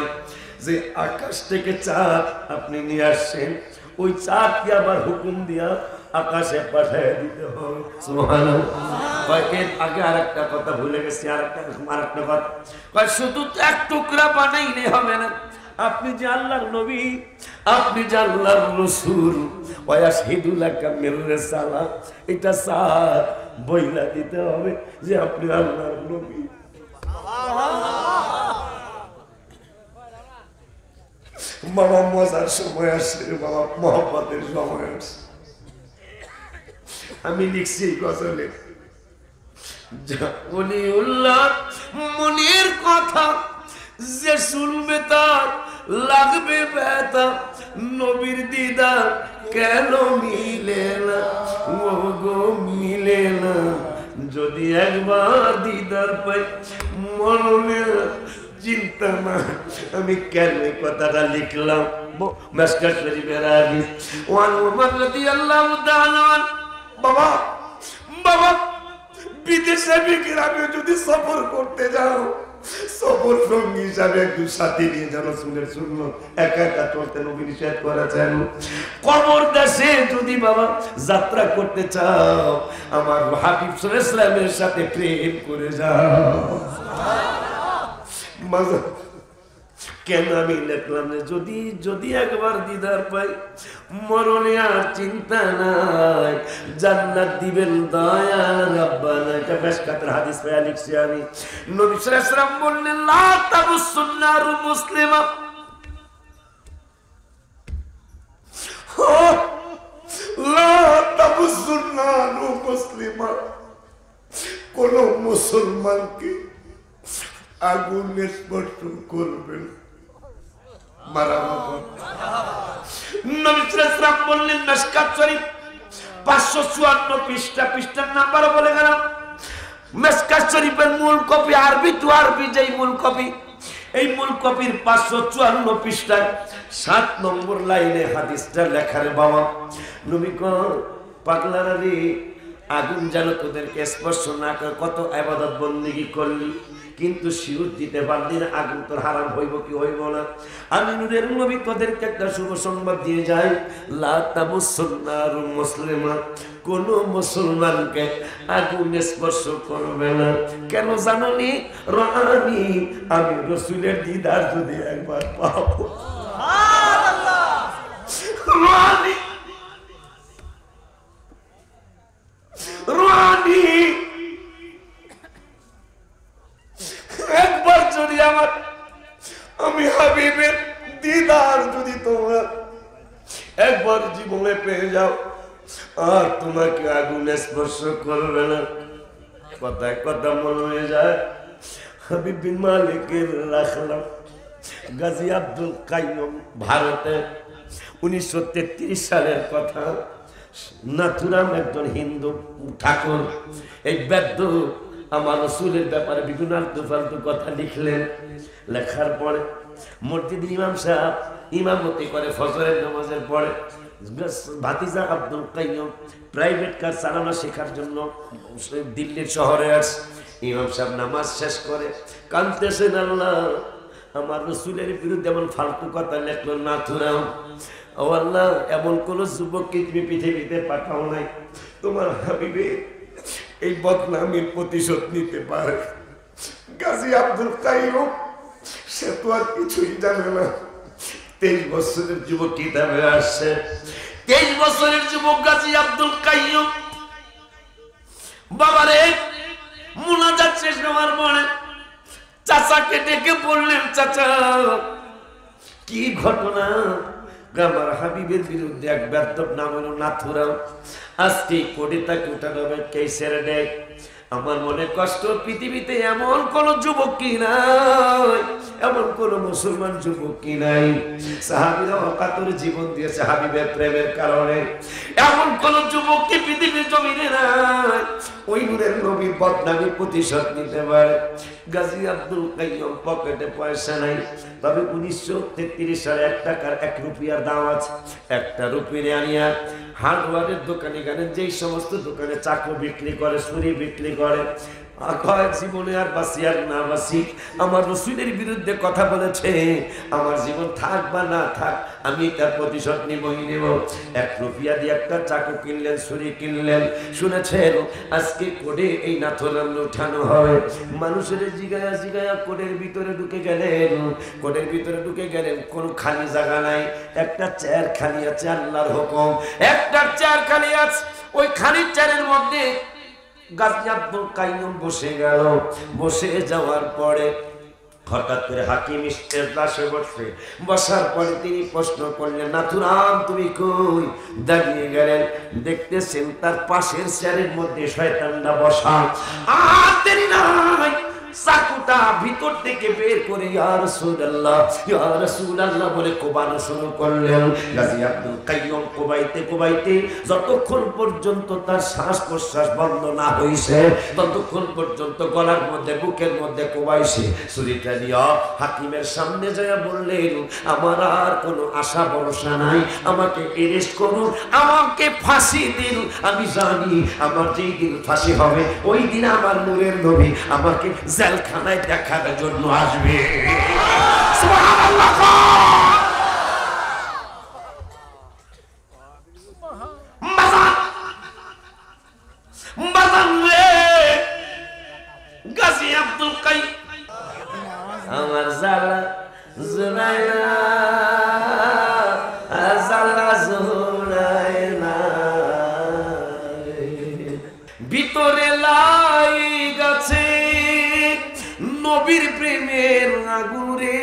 Speaker 1: যে আকাশ থেকে চাঁদ আপনি নিয়ে আসছেন, ওই চাঁদকে আবার হুকুম দিয়া আকাশে পাঠিয়ে দিতে হবে। সুবহানাল্লাহ। এর আগে আরেকটা কথা ভুলে গেছি, আরেকটা কথা কয় শুধু এক টুকরা বানাইলে হবে না, আপনি যে আল্লাহর নবী, আপনি যে আল্লাহর রাসূল, ওয়াশহিদু লাকা মির রিসালাহ, এটা স্যার বইলা দিতে হবে যে আপনি আল্লাহর নবী। বাবা মজার সময় আসছে, বাবা মহব্বতের সময় আসছে। আমি লিখছি গজলে, উলিউল্লাহ মনের কথা যে শুনবে তার লাগবে ব্যথা, নবীর দিদার কেন মিলে না, ও গো মিলে না, যদি একবার দিদার পাই মরণে চিন্তা না। আমি কেন এই কথাটা লিখলাম? মিশকাত শরীফের হাদিস, ওয়ান উমর রাদিয়াল্লাহু তাআলা, বাবা বাবা বিদেশে বিগ্রামে যদি সফর করতে যাও, সফর সঙ্গী হিসাবে একজন সাথী নিয়ে যেন রাসূলের সুন্নাত একা একা চলতে নবী নিষেধ করেছেন। কবর দেশে যদি বাবা যাত্রা করতে চাও, আমার হাবিব সাল্লাল্লাহু আলাইহি ওয়াসাল্লামের সাথে প্রেম করে যাও। মজা কেন আমি লিখলাম যে যদি যদি একবার দিদার পাই মরণে আর চিন্তা নাই, জান্নাত দিবেন দয়া রাব্বানা। এটা মিশকাতের হাদিস পায়া লিখছি আমি। নবী সাল্লাল্লাহু আলাইহি ওয়াসাল্লাম বললেন, লা তাবুসুন্নারু মুসলিমা, লা তাবুসুন্নারু মুসলিমা, কোন মুসলমানকে আগুন স্পর্শ করবেন মারা হবে। নবী সাল্লাল্লাহু আলাইহি ওয়াসাল্লাম বললেন, মিশকাত শরীফ 554 পৃষ্ঠার নাম্বার বলে গেলাম। মিশকাত শরীফের মূল কপি আরবি টু আরবি, যেই মূল কপি, এই মূল কপির 554 পৃষ্ঠায় 7 নম্বর লাইনে হাদিসটা লেখা রে বাবা। নবী কর পাগলারা রে, আগুন যেন তোদেরকে স্পর্শ না করে, কত ইবাদত বন্দেগী করলি কিন্তু শিউর দিতে পারলি না, আগুন তোর হারাম হইব কি হইব না। আমি নূরের নবী তোদেরকে একটা শুভ সংবাদ দিয়ে যাই, লা তামুসুন্নারু মুসলিমা, কোন মুসলমানকে আগুন স্পর্শ করবে না। কেন জানোনি? রানি, আমি রাসূলের দিদার যদি একবার পাবো। সুবহানাল্লাহ। রানি রানি একবার যদি আমি হাবিবের দিদার যদি তোমরা একবার জীবনে পেয়ে যাও, আর তোমাকে আগুন স্পর্শ করবে না। কথায় কথা মনে হয়ে যায় হাবিব বিন মালিকের রাখলাম গাজী আব্দুল কাইয়ুম, ভারতে 1933 সালের কথা। নাথুরাম একজন হিন্দু ঠাকুর, এই বেদ্য আমার রাসূলের ব্যাপারে বিভিন্ন আলতু-ফালতু কথা লিখলেন। লেখার পরে মসজিদের ইমাম সাহেব ইমামতি করে ফজরের নামাজের পরে ভাতিজা আব্দুল কাইয়ুম প্রাইভেট কার চালানো শেখার জন্য দিল্লির শহরে আসে। ইমাম সাহেব নামাজ শেষ করে কাঁদতেছেন, আল্লাহ আমার রাসূলের বিরুদ্ধে এমন ফালতু কথা লেখলো নাথুরাম, ও আল্লাহ এমন কোন যুবককে তুমি পৃথিবীতে পাঠাও নাই, তোমার হাবিবে এই বদনামের প্রতিশোধ নিতে পারে। গাজী আব্দুল কাইয়ুম সে তো আর কিছুই জানে না। 23 বছরের যুবক কিতাবে আসছে, 23 বছরের যুবক গাজী আব্দুল কাইয়ুম বাবারে মুনাজাত শেষ হওয়ার পরে চাচাকে ডেকে বললেন, চাচা কি ঘটনা? আমার হাবিবের বিরুদ্ধে এক বেদ্যপ নাম হলো নাথুরাম, আজকে কোটি তাকে উঠানো হবে কেসের ডেক। আমার মনে কষ্ট, পৃথিবীতে এমন কোন যুবক কি নাই, এমন কোন মুসলমান যুবক কি নাই সাহাবীরা অকাতরে জীবন দিয়েছে হাবিবের প্রেমের কারণে। এমন কোন যুবক কি পৃথিবীর জমিনে নাই ওই নূরের নবীর বদনামি প্রতিশোধ নিতে পারে। গাজী আব্দুল কাইয়ুম পকেটে পয়সা নাই, তবে 1933 সালে 1 টাকার 1 রুপিয়ার দাম আছে। 1টা রুপি আনিয়া হার্ডওয়ারের দোকানে গেলেন, যেই সমস্ত দোকানে চাকু বিক্রি করে, ছুরি বিক্রি করে, জীবনে আর বাঁচি আর না বাঁচি, আমার রসুলের বিরুদ্ধে কথা বলেছে, আমার জীবন থাক বা না থাক আমি তার প্রতিশোধ নিবই নেব। 1 রুপিয়া দিয়ে একটা চাকু কিনলেন, ছুরি কিনলেন। শুনেছেন আজকে কোডে এই নাথরাম উঠানো হয়, মানুষের জিগায়া জিগায়া কোডের ভিতরে ঢুকে গেলেন। কোডের ভিতরে ঢুকে গেলেন, কোনো খালি জায়গা নাই, একটা চেয়ার খালি আছে, আল্লাহর হুকুম একটা চেয়ার খালি আছে। ওই খালি চেয়ারের মধ্যে গাজী আব্দুল কাইয়ুম বসে গেল। বসে যাওয়ার পরে হঠাৎ করে হাকিম ইস্তেজলাসে বসে, বসার পরে তিনি প্রশ্ন করলেন, নাথুরাম তুমি কই? দাঁড়িয়ে গেলেন, দেখতেছেন তার পাশের চেয়ারের মধ্যে শয়তানটা বসা। আর দেরি নাই, চাকুটা ভিতর থেকে বের করে ইয়া রাসূলুল্লাহ ইয়া রাসূলুল্লাহ বলে কোবানো শুরু করলেন। গাজী আব্দুল কাইয়ুম কোবাইতে কোবাইতে যতক্ষণ পর্যন্ত তার শ্বাস প্রশ্বাস বন্ধ না হইছে, ততক্ষণ পর্যন্ত গলার মধ্যে বুকের মধ্যে কোবাইছে। ছুরিটা নিয়ে হাকিমের সামনে যায় বললেন, আমার আর কোনো আশা ভরসা নাই, আমাকে অ্যারেস্ট করুন, আমাকে ফাঁসি দিন। আমি জানি আমার যেই দিন ফাঁসি হবে ওই দিন আমার নূরের নবী আমাকে জেলখানায় দেখার জন্য আসবে। সুবহানাল্লাহ। গাজী আব্দুল কাইয়ুম আমার জালা জুলাইনা জালা জুলাইনা ভিতরে লাই গেছে নবীর প্রেমের আগুরে,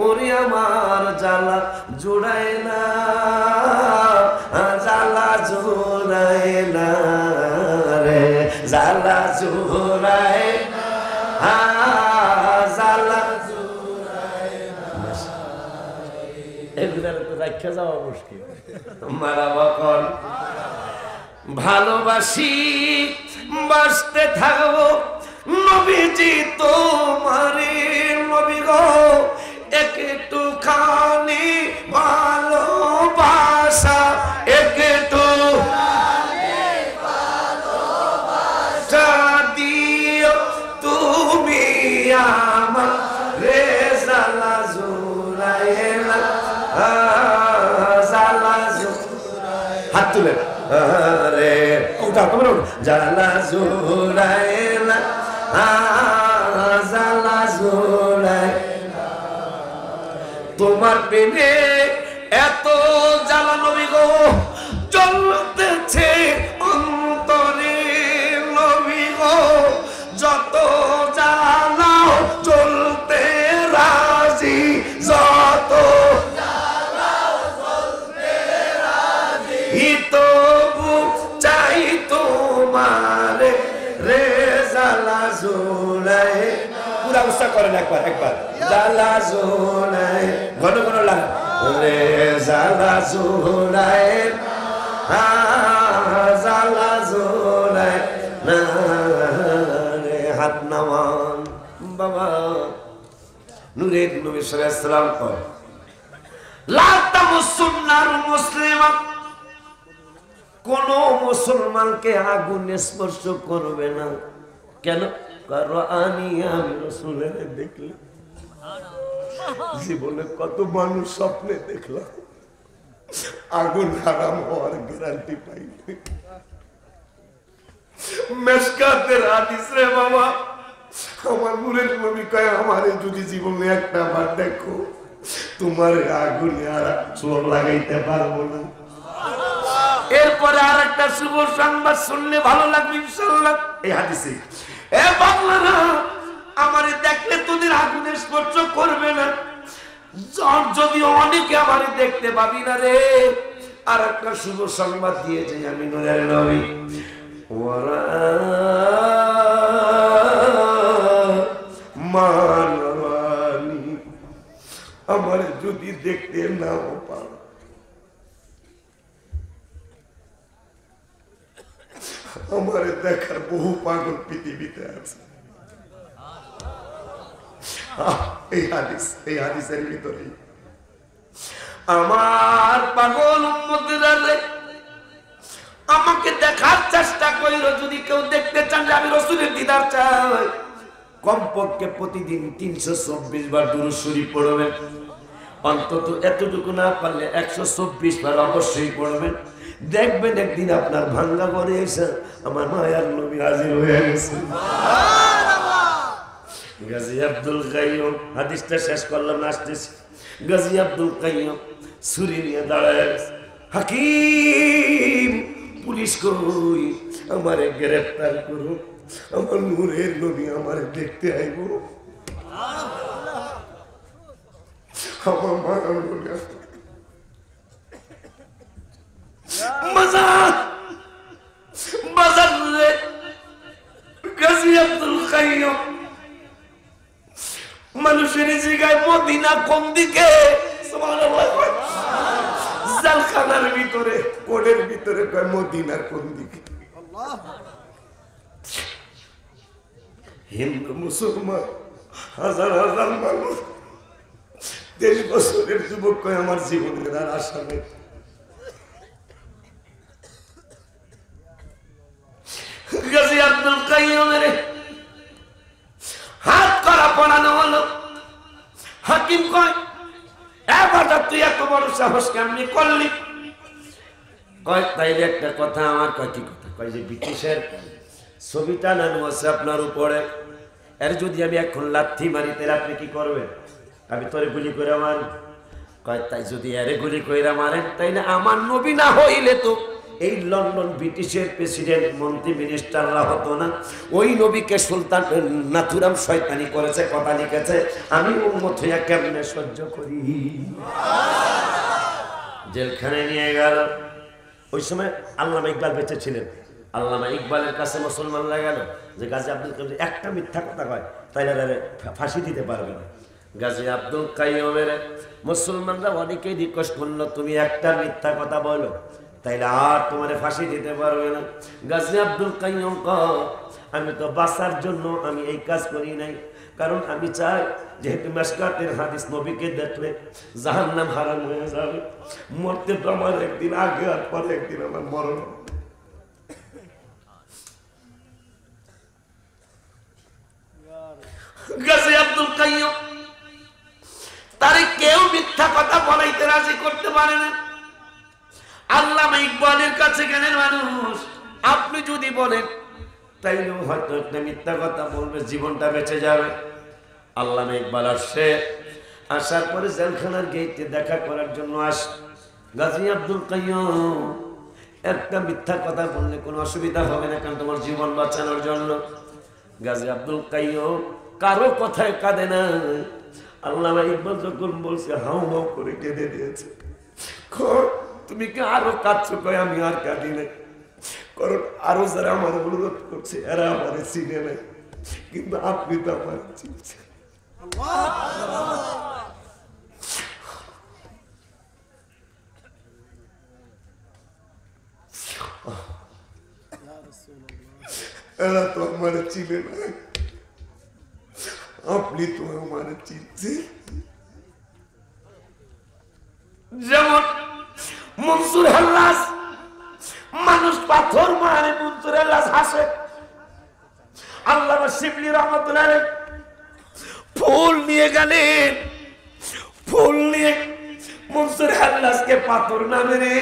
Speaker 1: ওরে আমার জালা জোড়ায় না, জালা জোড়ায় না রে, জালা জোড়ায় না, জালা জোড়ায় না। এগুলো তো রাখা যাওয়া মুশকিল। মারাবা কর, ভালোবাসি বাসতে থাকবো নবীজি তোমারে, নবী গো একটু খানি ভালোবাসা, একটু ভালোবাসা দিও তুমি আমার রে, জালা জুড়ায় না, জালা জুড়ায়। হাত তুলে রে, ওটা তোমরা জালা জুড়ায় না, জালা জোড়ায় তোমার প্রেমে এত জ্বালা নবী গো জ্বলতেছে অন্তরে, নবী গো যত জ্বালা জ্বলতে রাজি, যত জ্বালা জ্বলতে রাজি, তবু চাই তোমারে রে, জালা জোড়ায়। পুরা উচ্চারণ করেন একবার একবার, জালা জোড়ায়, ঘন ঘন লাগা রে, জালা জোড়ায়, জালা জোড়ায় না রে। হাত নামান বাবা, নূরের নবী সাল্লাল্লাহু আলাইহি ওয়াসাল্লাম কয়, লা তামুসুন্নার মুসলিমা, কোন মুসলমানকে আগুন স্পর্শ করবে না। কেন? কারণ আমি রাসূলের দেখলাম, জীবনে কত মানুষ স্বপ্নে দেখলাম, আগুন হারাম হওয়ার গ্যারান্টি পাইনি। মেশকাতের হাদিস রে বাবা, আমার নূরের নবী কয়, আমারে যদি জীবনে একটা বার দেখো, তোমার আগুনে আর চোর লাগাইতে পারবো না। এরপরে আর একটা শুভ সংবাদ শুনলে ভালো লাগবে ইনশাআল্লাহ। এই হাদিসে, এ বাংলারা আমারে দেখলে তোদের আগুনে স্পর্শ করবে না, যদি অনেকে আমারে দেখতে পাবি না রে। আর একটা শুভ সংবাদ দিয়েছে আমি নূরের নবী, ওরা মানবানি, আমারে যদি দেখতে নাও পারো, আমারে দেখার বহু পাগল পৃথিবীতে আছে। এই হাদিসের ভিতরে আমার পাগল উম্মতেরা আমাকে দেখার চেষ্টা করিল, যদি কেউ দেখতে চান যে আমি রাসূলের দিদার চাই, কমপক্ষে প্রতিদিন 324 বার দুরূদ শরীফ পড়বেন। অন্তত এতটুকু না পারলে 124 বার অবশ্যই পড়বেন। দেখবেন একদিন আপনার ভাঙ্গা ঘরে এসে আমার মায়ার নবী হাজির হয়ে গেছে। গাজী আব্দুল কাইয়ুম, হাদিসটা শেষ করলাম না, আসতেছি। গাজী আব্দুল কাইয়ুম ছুরি নিয়ে দাঁড়ায় গেছে। হাকিম, পুলিশ কই, আমারে গ্রেফতার করুন, আমার নূরের নবী আমারে দেখতে আইব। আমার মায়ার নবী বাজার বাজার রে। গাজী আব্দুল কাইয়ুম মানুষের জিগায় মদিনা কোন দিকে? সুবহানাল্লাহ। জালখানার ভিতরে, কোণের ভিতরে কয় মদিনা কোন দিকে? হিন্দু মুসলমান হাজার হাজার মানুষ, 23 বছরের যুবক কয় আমার জীবনের আর আশা নেই। গাজী আব্দুল কাইয়ুমের হাত করা পড়ানো হলো। হাকিম কয়, এবার তুই এত বড় সাহস কেমনি করলি? কয় তাইলে একটা কথা আমার। কয় কি কথা? কয় যে ব্রিটিশের ছবিটা নানু আছে আপনার উপরে, এর যদি আমি এখন লাথি মারি তাহলে আপনি কি করবেন? আমি তোরে গুলি করে মারি। কয় তাই যদি এরে গুলি করে মারেন তাইলে আমার নবী না হইলে তো এই লন্ডন ব্রিটিশের প্রেসিডেন্ট, মন্ত্রী, মিনিস্টাররা হতো না। ওই নবীকে সুলতান নাথুরাম শয়তানি করেছে, কথা লিখেছে, আমি উম্মত হইয়া কেমনে সহ্য করি। জেলখানায় নিয়ে গেল। ওই সময় আল্লামা ইকবাল বেঁচে ছিলেন। আল্লামা ইকবালের কাছে মুসলমানরা গেল যে গাজী আব্দুল কাইয়ুম একটা মিথ্যা কথা কয় তাইলে ফাঁসি দিতে পারবে না। গাজী আব্দুল কাইয়ুমের মুসলমানরা অনেকেই রিকোয়েস্ট করলো, তুমি একটা মিথ্যা কথা বলো তাইলে আর তোমার ফাঁসি দিতে পারবে না। গাজী আব্দুল কাইয়ুম কয়, আমি তো বাঁচার জন্য আমি এই কাজ করি নাই, কারণ আমি চাই যেহেতু মিশকাতের হাদিস, নবীকে দেখলে জাহান্নাম হারাম হয়ে যাবে। মরতে তো আমার একদিন আগে আর পরে একদিন আমার মরণ। গাজী আব্দুল কাইয়ুম তারে কেউ মিথ্যা কথা বলাইতে রাজি করতে পারে না। আল্লামা ইকবালের কাছে গেলেন মানুষ, আপনি যদি বলেন তাইলে হয়তো একটা মিথ্যা কথা বলবে, জীবনটা বেঁচে যাবে। আল্লামা ইকবাল আসছে, আসার পরে জেলখানার গেটে দেখা করার জন্য আস। গাজী আব্দুল কাইয়ুম, একটা মিথ্যা কথা বললে কোনো অসুবিধা হবে না, কারণ তোমার জীবন বাঁচানোর জন্য। গাজী আব্দুল কাইয়ুম কারো কথায় কাঁদে না। আল্লামা ইকবাল যখন বলছে হাউ হাউ করে কেঁদে দিয়েছে। তুমি কি আরো কাঁদছো? কয় আমি আর কাঁদি নাই, কারণ আরো যারা আমার অনুরোধ করছে এরা আমার চিনে নাই, কিন্তু আপনি তো আমার চিনছেন। এরা তো আমার চিনে নাই, আপনি তো আমার চিনছেন। যেমন মনসুর হাল্লাস, মানুষ পাথর মারে, মনসুর হাল্লাস হাসে। আল্লামা শিবলি রহমাতুল্লাহ আলাইহি ফুল নিয়ে গেলেন, ফুল নিয়ে মনসুর হাল্লাসকে পাথর না মেরে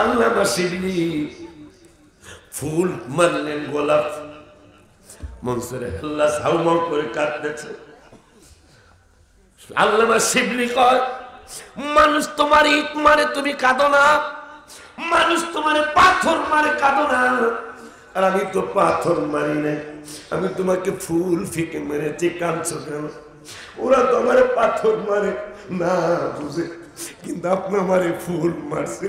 Speaker 1: আল্লামা শিবলি ফুল মারলেন গোলাপ। মনসুর হাল্লাস হাউমাউ করে কাঁদতেছে। আল্লামা শিবলি কয়, মানুষ তোমার ইট মারে তুমি কাঁদো না, মানুষ তোমার পাথর মারে কাঁদো না। আর আমি তো পাথর মারি নাই, আমি তোমাকে ফুল ফিকে মেরেছি, কাঁদছো কেন? ওরা তো আমার পাথর মারে না বুঝে, কিন্তু আপনি আমারে ফুল মারছে,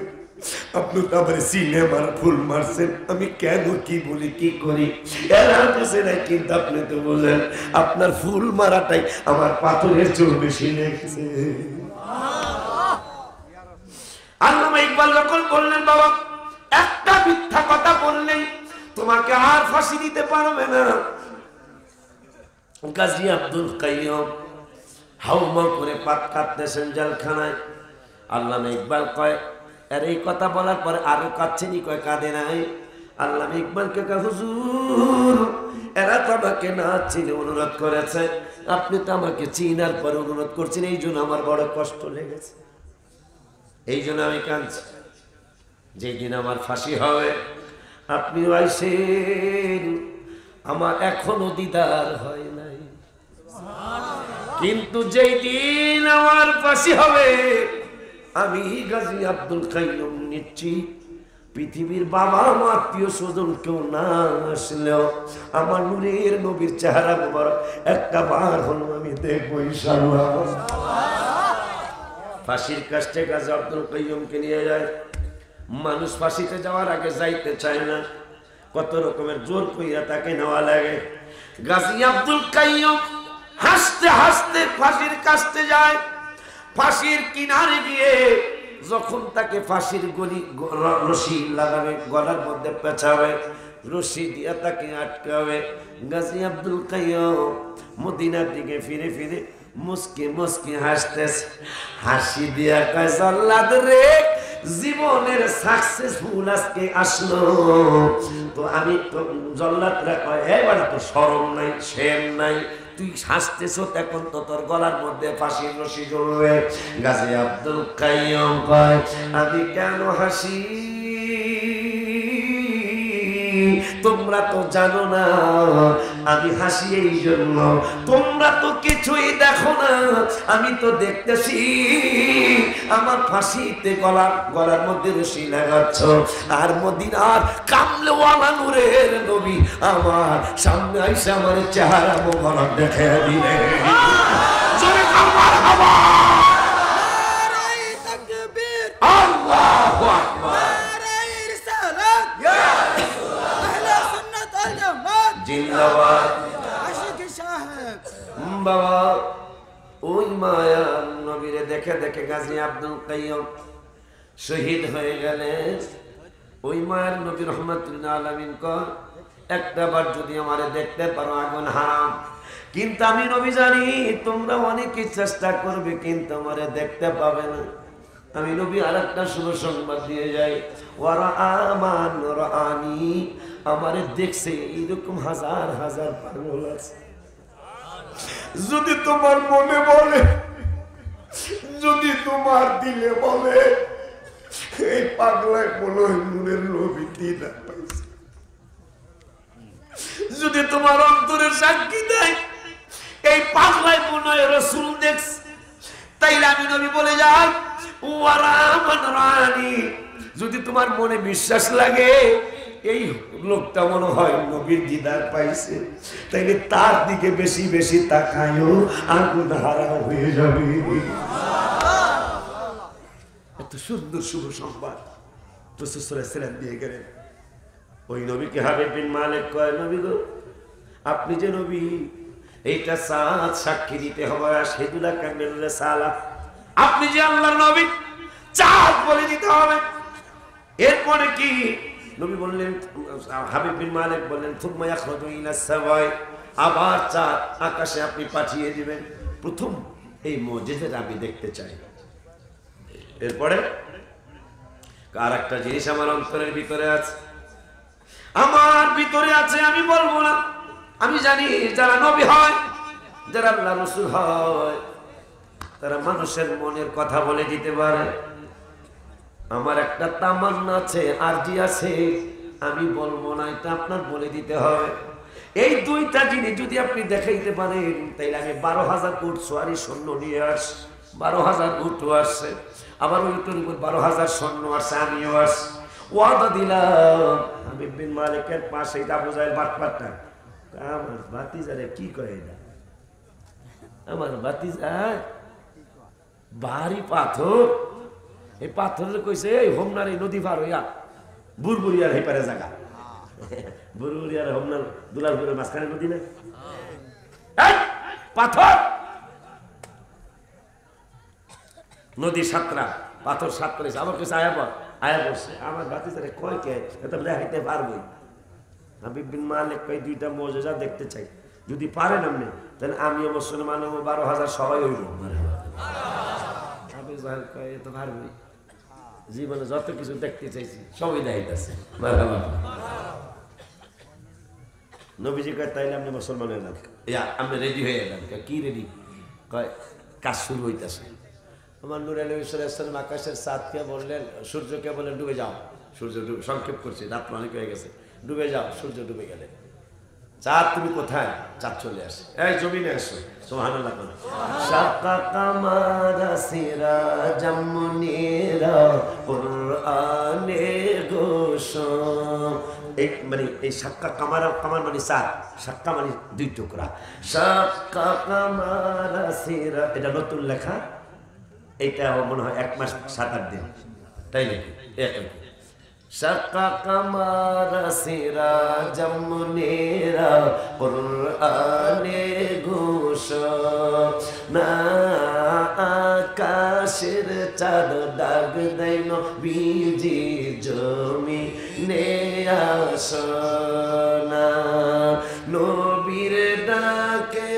Speaker 1: আপনি তো আমার সিনেমার ফুল মারছেন। আমি কেন কি বলি কি করি এরা বুঝে নাই, কিন্তু আপনি তো বলেন আপনার ফুল মারাটাই আমার পাথরের চোর বেশি লেগেছে। আল্লামা ইকবাল যখন বললেন, বাবা একটা মিথ্যা কথা বললেই তোমাকে আর ফাঁসি দিতে পারবে না। গাজী আব্দুল কাইয়ুম হাউমা করে পাত কাঁদতেছেন জেলখানায়। আল্লামা ইকবাল কয়, আর এই কথা বলার পরে আরো কাঁদছেনি? কয় কাঁদে নাই। আল্লামা ইকবালকে কয়, হুজুর এরা তো আমাকে না চিনে অনুরোধ করেছে, আপনি তো আমাকে চিনার পর অনুরোধ করছেন, এই জন্য আমার বড় কষ্ট লেগেছে, এই জন্য আমি কাঁদছি। যেই দিন আমার ফাঁসি হবে আপনিও আইসেন, আমার এখনো দিদার হয় নাই, কিন্তু যেই দিন আমার ফাঁসি হবে আমি গাজী আব্দুল কাইয়ুম নিচ্ছি, পৃথিবীর বাবা মা আত্মীয় স্বজন কেউ না আসলেও আমার নূরের নবীর চেহারা মোবারক একটা বার হলো আমি দেখবো ইনশাআল্লাহ। ফাঁসির কাছে গাজী আব্দুল কাইয়ুমকে নিয়ে যায়। মানুষ ফাঁসিতে যাওয়ার আগে যাইতে চায় না, কত রকমের জোর কইরা তাকে নেওয়া লাগে। গাজী আব্দুল কাইয়ুম হাসতে হাসতে ফাঁসির কাছে যায়। ফাঁসির কিনারে গিয়ে যখন তাকে ফাঁসির রশি লাগাবে, গলার মধ্যে পেঁচাবে, রশি দিয়া তাকে আটকাবে, গাজী আব্দুল কাইয়ুম মদিনার দিকে ফিরে ফিরে মুস্কি মুস্কি হাসতেছে। হাসি দিয়া কয়, জল্লাদ রে, জীবনের সাকসেসফুল আজকে আসলো। তো আমি তো জল্লাদরা কয়, এবার তো শরম নাই, শেম নাই, তুই হাসতেছ, এখন তো তোর গলার মধ্যে ফাঁসির রশি ঝুলবে। গাজী আব্দুল কাইয়ুম কয়, আমি কেন হাসি? তোমরা তো জানো না আমি হাসি এই জন্য, তোমরা তো কিছুই দেখো না, আমি তো দেখতেছি আমার ফাঁসিতে গলার মধ্যে রশি লাগাচ্ছ, আর মদিনার কামলেওয়ালা নূরের নবী আমার সামনে আইসা আমার চেহারা মোবারক দেখে দিলে। জোরে কারবার হাওয়া, নারে তাকবীর, আল্লাহু আকবার, নারে রিসালাত, ইয়া রাসূলুল্লাহ, আহলে সুন্নাত ওয়াল জামাত জিন্দাবাদ। আশিক সাহেব বাবা, ওই মায়া নবীরে দেখে দেখে গাজী আব্দুল কাইয়ুম শহীদ হয়ে গেলেন। ওই মায়ের নবী রহমাতুল আলামিন কয়, একটা বার যদি আমারে দেখতে পারো আগুন হারাম, কিন্তু আমি নবী জানি তোমরা অনেকে চেষ্টা করবে কিন্তু আমারে দেখতে পাবে না। আমি নবী আরেকটা শুভ সংবাদ দিয়ে যাই, ওয়ারা আমান রাআনি, আমারে দেখছে এরকম হাজার হাজার পাগল আছে। যদি তোমার মনে বলে, যদি তোমার দিলে বলে, এই পাগলায় বলো নূরের নবী দিদা পাইছে, যদি তোমার অন্তরের সাক্ষী দেয় এই পাগলায় মনে হয় রাসূল দেখছে, তাইলে আমি নবী বলে যাই, ওয়ারা মান রানি, যদি তোমার মনে বিশ্বাস লাগে এই লোকটা মনে হয় নবীর দিদার পাইছে, তাইলে তার দিকে বেশি বেশি তাকায়ও, আগুন হারা হয়ে যাবে। এত সুন্দর শুভ সংবাদ রাসূল সাল্লাল্লাহু আলাইহি ওয়াসাল্লাম দিয়ে গেলেন। ওই নবীকে হাবিব বিন মালিক কয়, নবী গো, আপনি যে নবী এইটা সাত সাক্ষী দিতে হবে, শাহিদুল্লাহ কামিলুল্লাহ সালা, আপনি যে আল্লাহর নবী চাঁদ বলে দিতে হবে। এরপরে কি নবী বললেন, হাবিব বিন মালিক বললেন, থুম্মা ইয়াখরুজু ইলাস সামাই, আবার চাঁদ আকাশে আপনি পাঠিয়ে দিবেন। প্রথম এই মুজিজাটা আমি দেখতে চাই। এরপরে আর একটা জিনিস আমার অন্তরের ভিতরে আছে, আমার ভিতরে আছে, আমি বলবো না। আমি জানি যারা নবী হয়, যারা আল্লাহ রাসূল হয়, তারা মানুষের মনের কথা বলে দিতে পারে। আমার একটা তামান্না আছে, আরজি আছে, আমি বলবো না, এটা আপনার বলে দিতে হবে। এই দুইটা জিনিস যদি আপনি দেখাইতে পারেন, তাইলে আমি 12,000 উট সোয়ারি সৈন্য নিয়ে আস, 12,000 উটও আসছে, আবার উটের উপর 12,000 সৈন্য আসছে, আমিও আসছি, ওয়াদা দিলাম। হাবিব বিন মালিকের পাশে আবু জাহেল বাটপারটা, আমার ভাতিজারে কি করে এটা, আমার ভাতিজা ভারী পাথর, এই পাথরের কইছে এই হোমনার এই নদী পার হইয়া বুরবুরিয়ার এই পারে জায়গা, বুরবুরিয়ার হোমনার দুলালপুরের মাঝখানে নদী না, পাথর নদী সাতরা, পাথর সাত করেছে। আমার কাছে আয়া পড়ছে, আমার ভাতিজারে কয় কে এটা দেখাইতে পারবই। হাবিব বিন মালিক কয়, দুইটা মুজিজা দেখতে চাই, যদি পারেন আপনি তাহলে আমিও মুসলমান হবো, 12,000 সবাই হইব। হাবিব জাহেল কয়, এ তো পারবই, জীবনে যত কিছু দেখতে চাইছি সবই দেখাইতেছে। নবীজি কয় তাইলে আপনি মুসলমান হয়ে যান, ইয়া আমি রেডি হয়ে গেলাম। কি রেডি? কয় কাজ শুরু হইতেছে। আমার নূর আলী ইসলাম আকাশের চাঁদকে বললেন, সূর্যকে বললেন ডুবে যাও। সূর্য ডুবে, সংক্ষেপ করছে, রাত অনেক হয়ে গেছে, ডুবে যাও। সূর্য ডুবে গেলেন। চাঁদ তুমি কোথায়? চাঁদ চলে আসে, এই জমিনে আসো। সুবহানাল্লাহ। শাক্কা কামারা সিরাজাম মুনীরা কুরআনে ঘোষণ। এই মানে এই শাক্কা কামারা, কামার মানে চাঁদ, শাক্কা মানে দুই টুকরা। শাক্কা কামারা সিরা, এটা নতুন লেখা। এইটা মনে হয় 1 মাস 7-8 দিন, তাই নাকি? একই। শাক্কা কামারা সিরাজাম মুনীরা কুরআনে ঘোষণা। আকাশের চাঁদ দাগ দেয় নবীজি জমিনে আসনা। নবীর ডাকে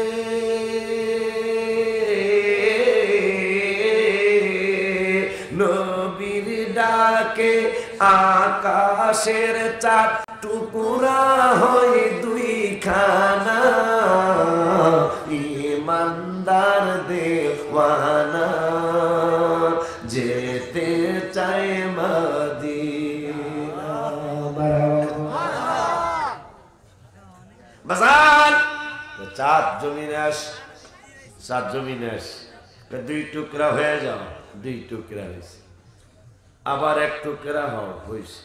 Speaker 1: ডাকে আকাশের চাঁদ টুকরা হয় দুই খানা। ইমানদার দেওয়ানা যেতে চায় মদিনা। বাজার চাঁদ জমিনে আস, চাঁদ জমিনে আস। দুই টুকরা হয়ে যাও, দুই টুকরা হয়েছে। আবার এক টুকরা হয়েছে।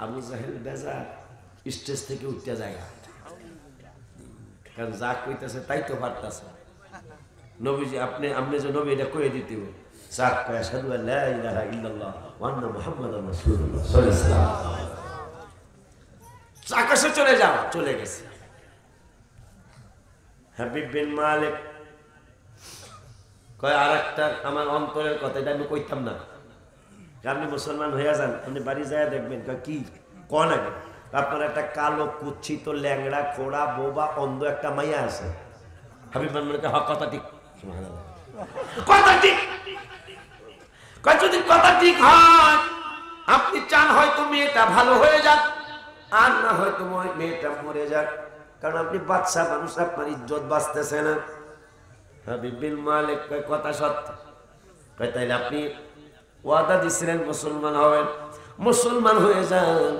Speaker 1: আবু জাহেল বেজার, স্টেজ থেকে উঠতে যায়, কারণ যা কইতেছে তাই তো পারতেছে। নবীজি আপনি আপনি যে নবী এটা কয়ে দিতে আশহাদু আল্লা ইলাহা ইল্লাল্লাহ ওয়া আন্না মুহাম্মাদান রাসূলুল্লাহ সাল্লাল্লাহু আলাইহি ওয়াসাল্লাম। আকাশে চলে যাও, চলে গেছে। হাবিব বিন মালিক কয় আরেকটা আমার অন্তরের কথা, এটা আমি কইতাম না। আপনি মুসলমান হয়ে যান, আপনি বাড়ি যায় দেখবেন কি কন আগে আপনার একটা কালো কুচ্ছিত ল্যাংড়া খোড়া বোবা অন্ধ একটা মাইয়া আছে। হাবিব মালিক হক কথা ঠিক, কথা ঠিক। যদি কথা ঠিক হয়, আপনি চান হয়তো মেয়েটা ভালো হয়ে যাক, আর না হয়তো মেয়েটা মরে যাক, কারণ আপনি বাচ্চা মানুষ, আপনার ইজ্জত বাঁচতেছে না। হাবিব বিন মালিক কয় কথা সত্য। কয় তাইলে আপনি ওয়াদা দিছিলেন মুসলমান হবেন, মুসলমান হয়ে যান।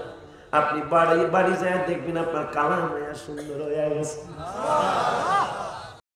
Speaker 1: আপনি বাড়ি বাড়ি যায় দেখবেন আপনার কালাম সুন্দর হয়ে গেছে।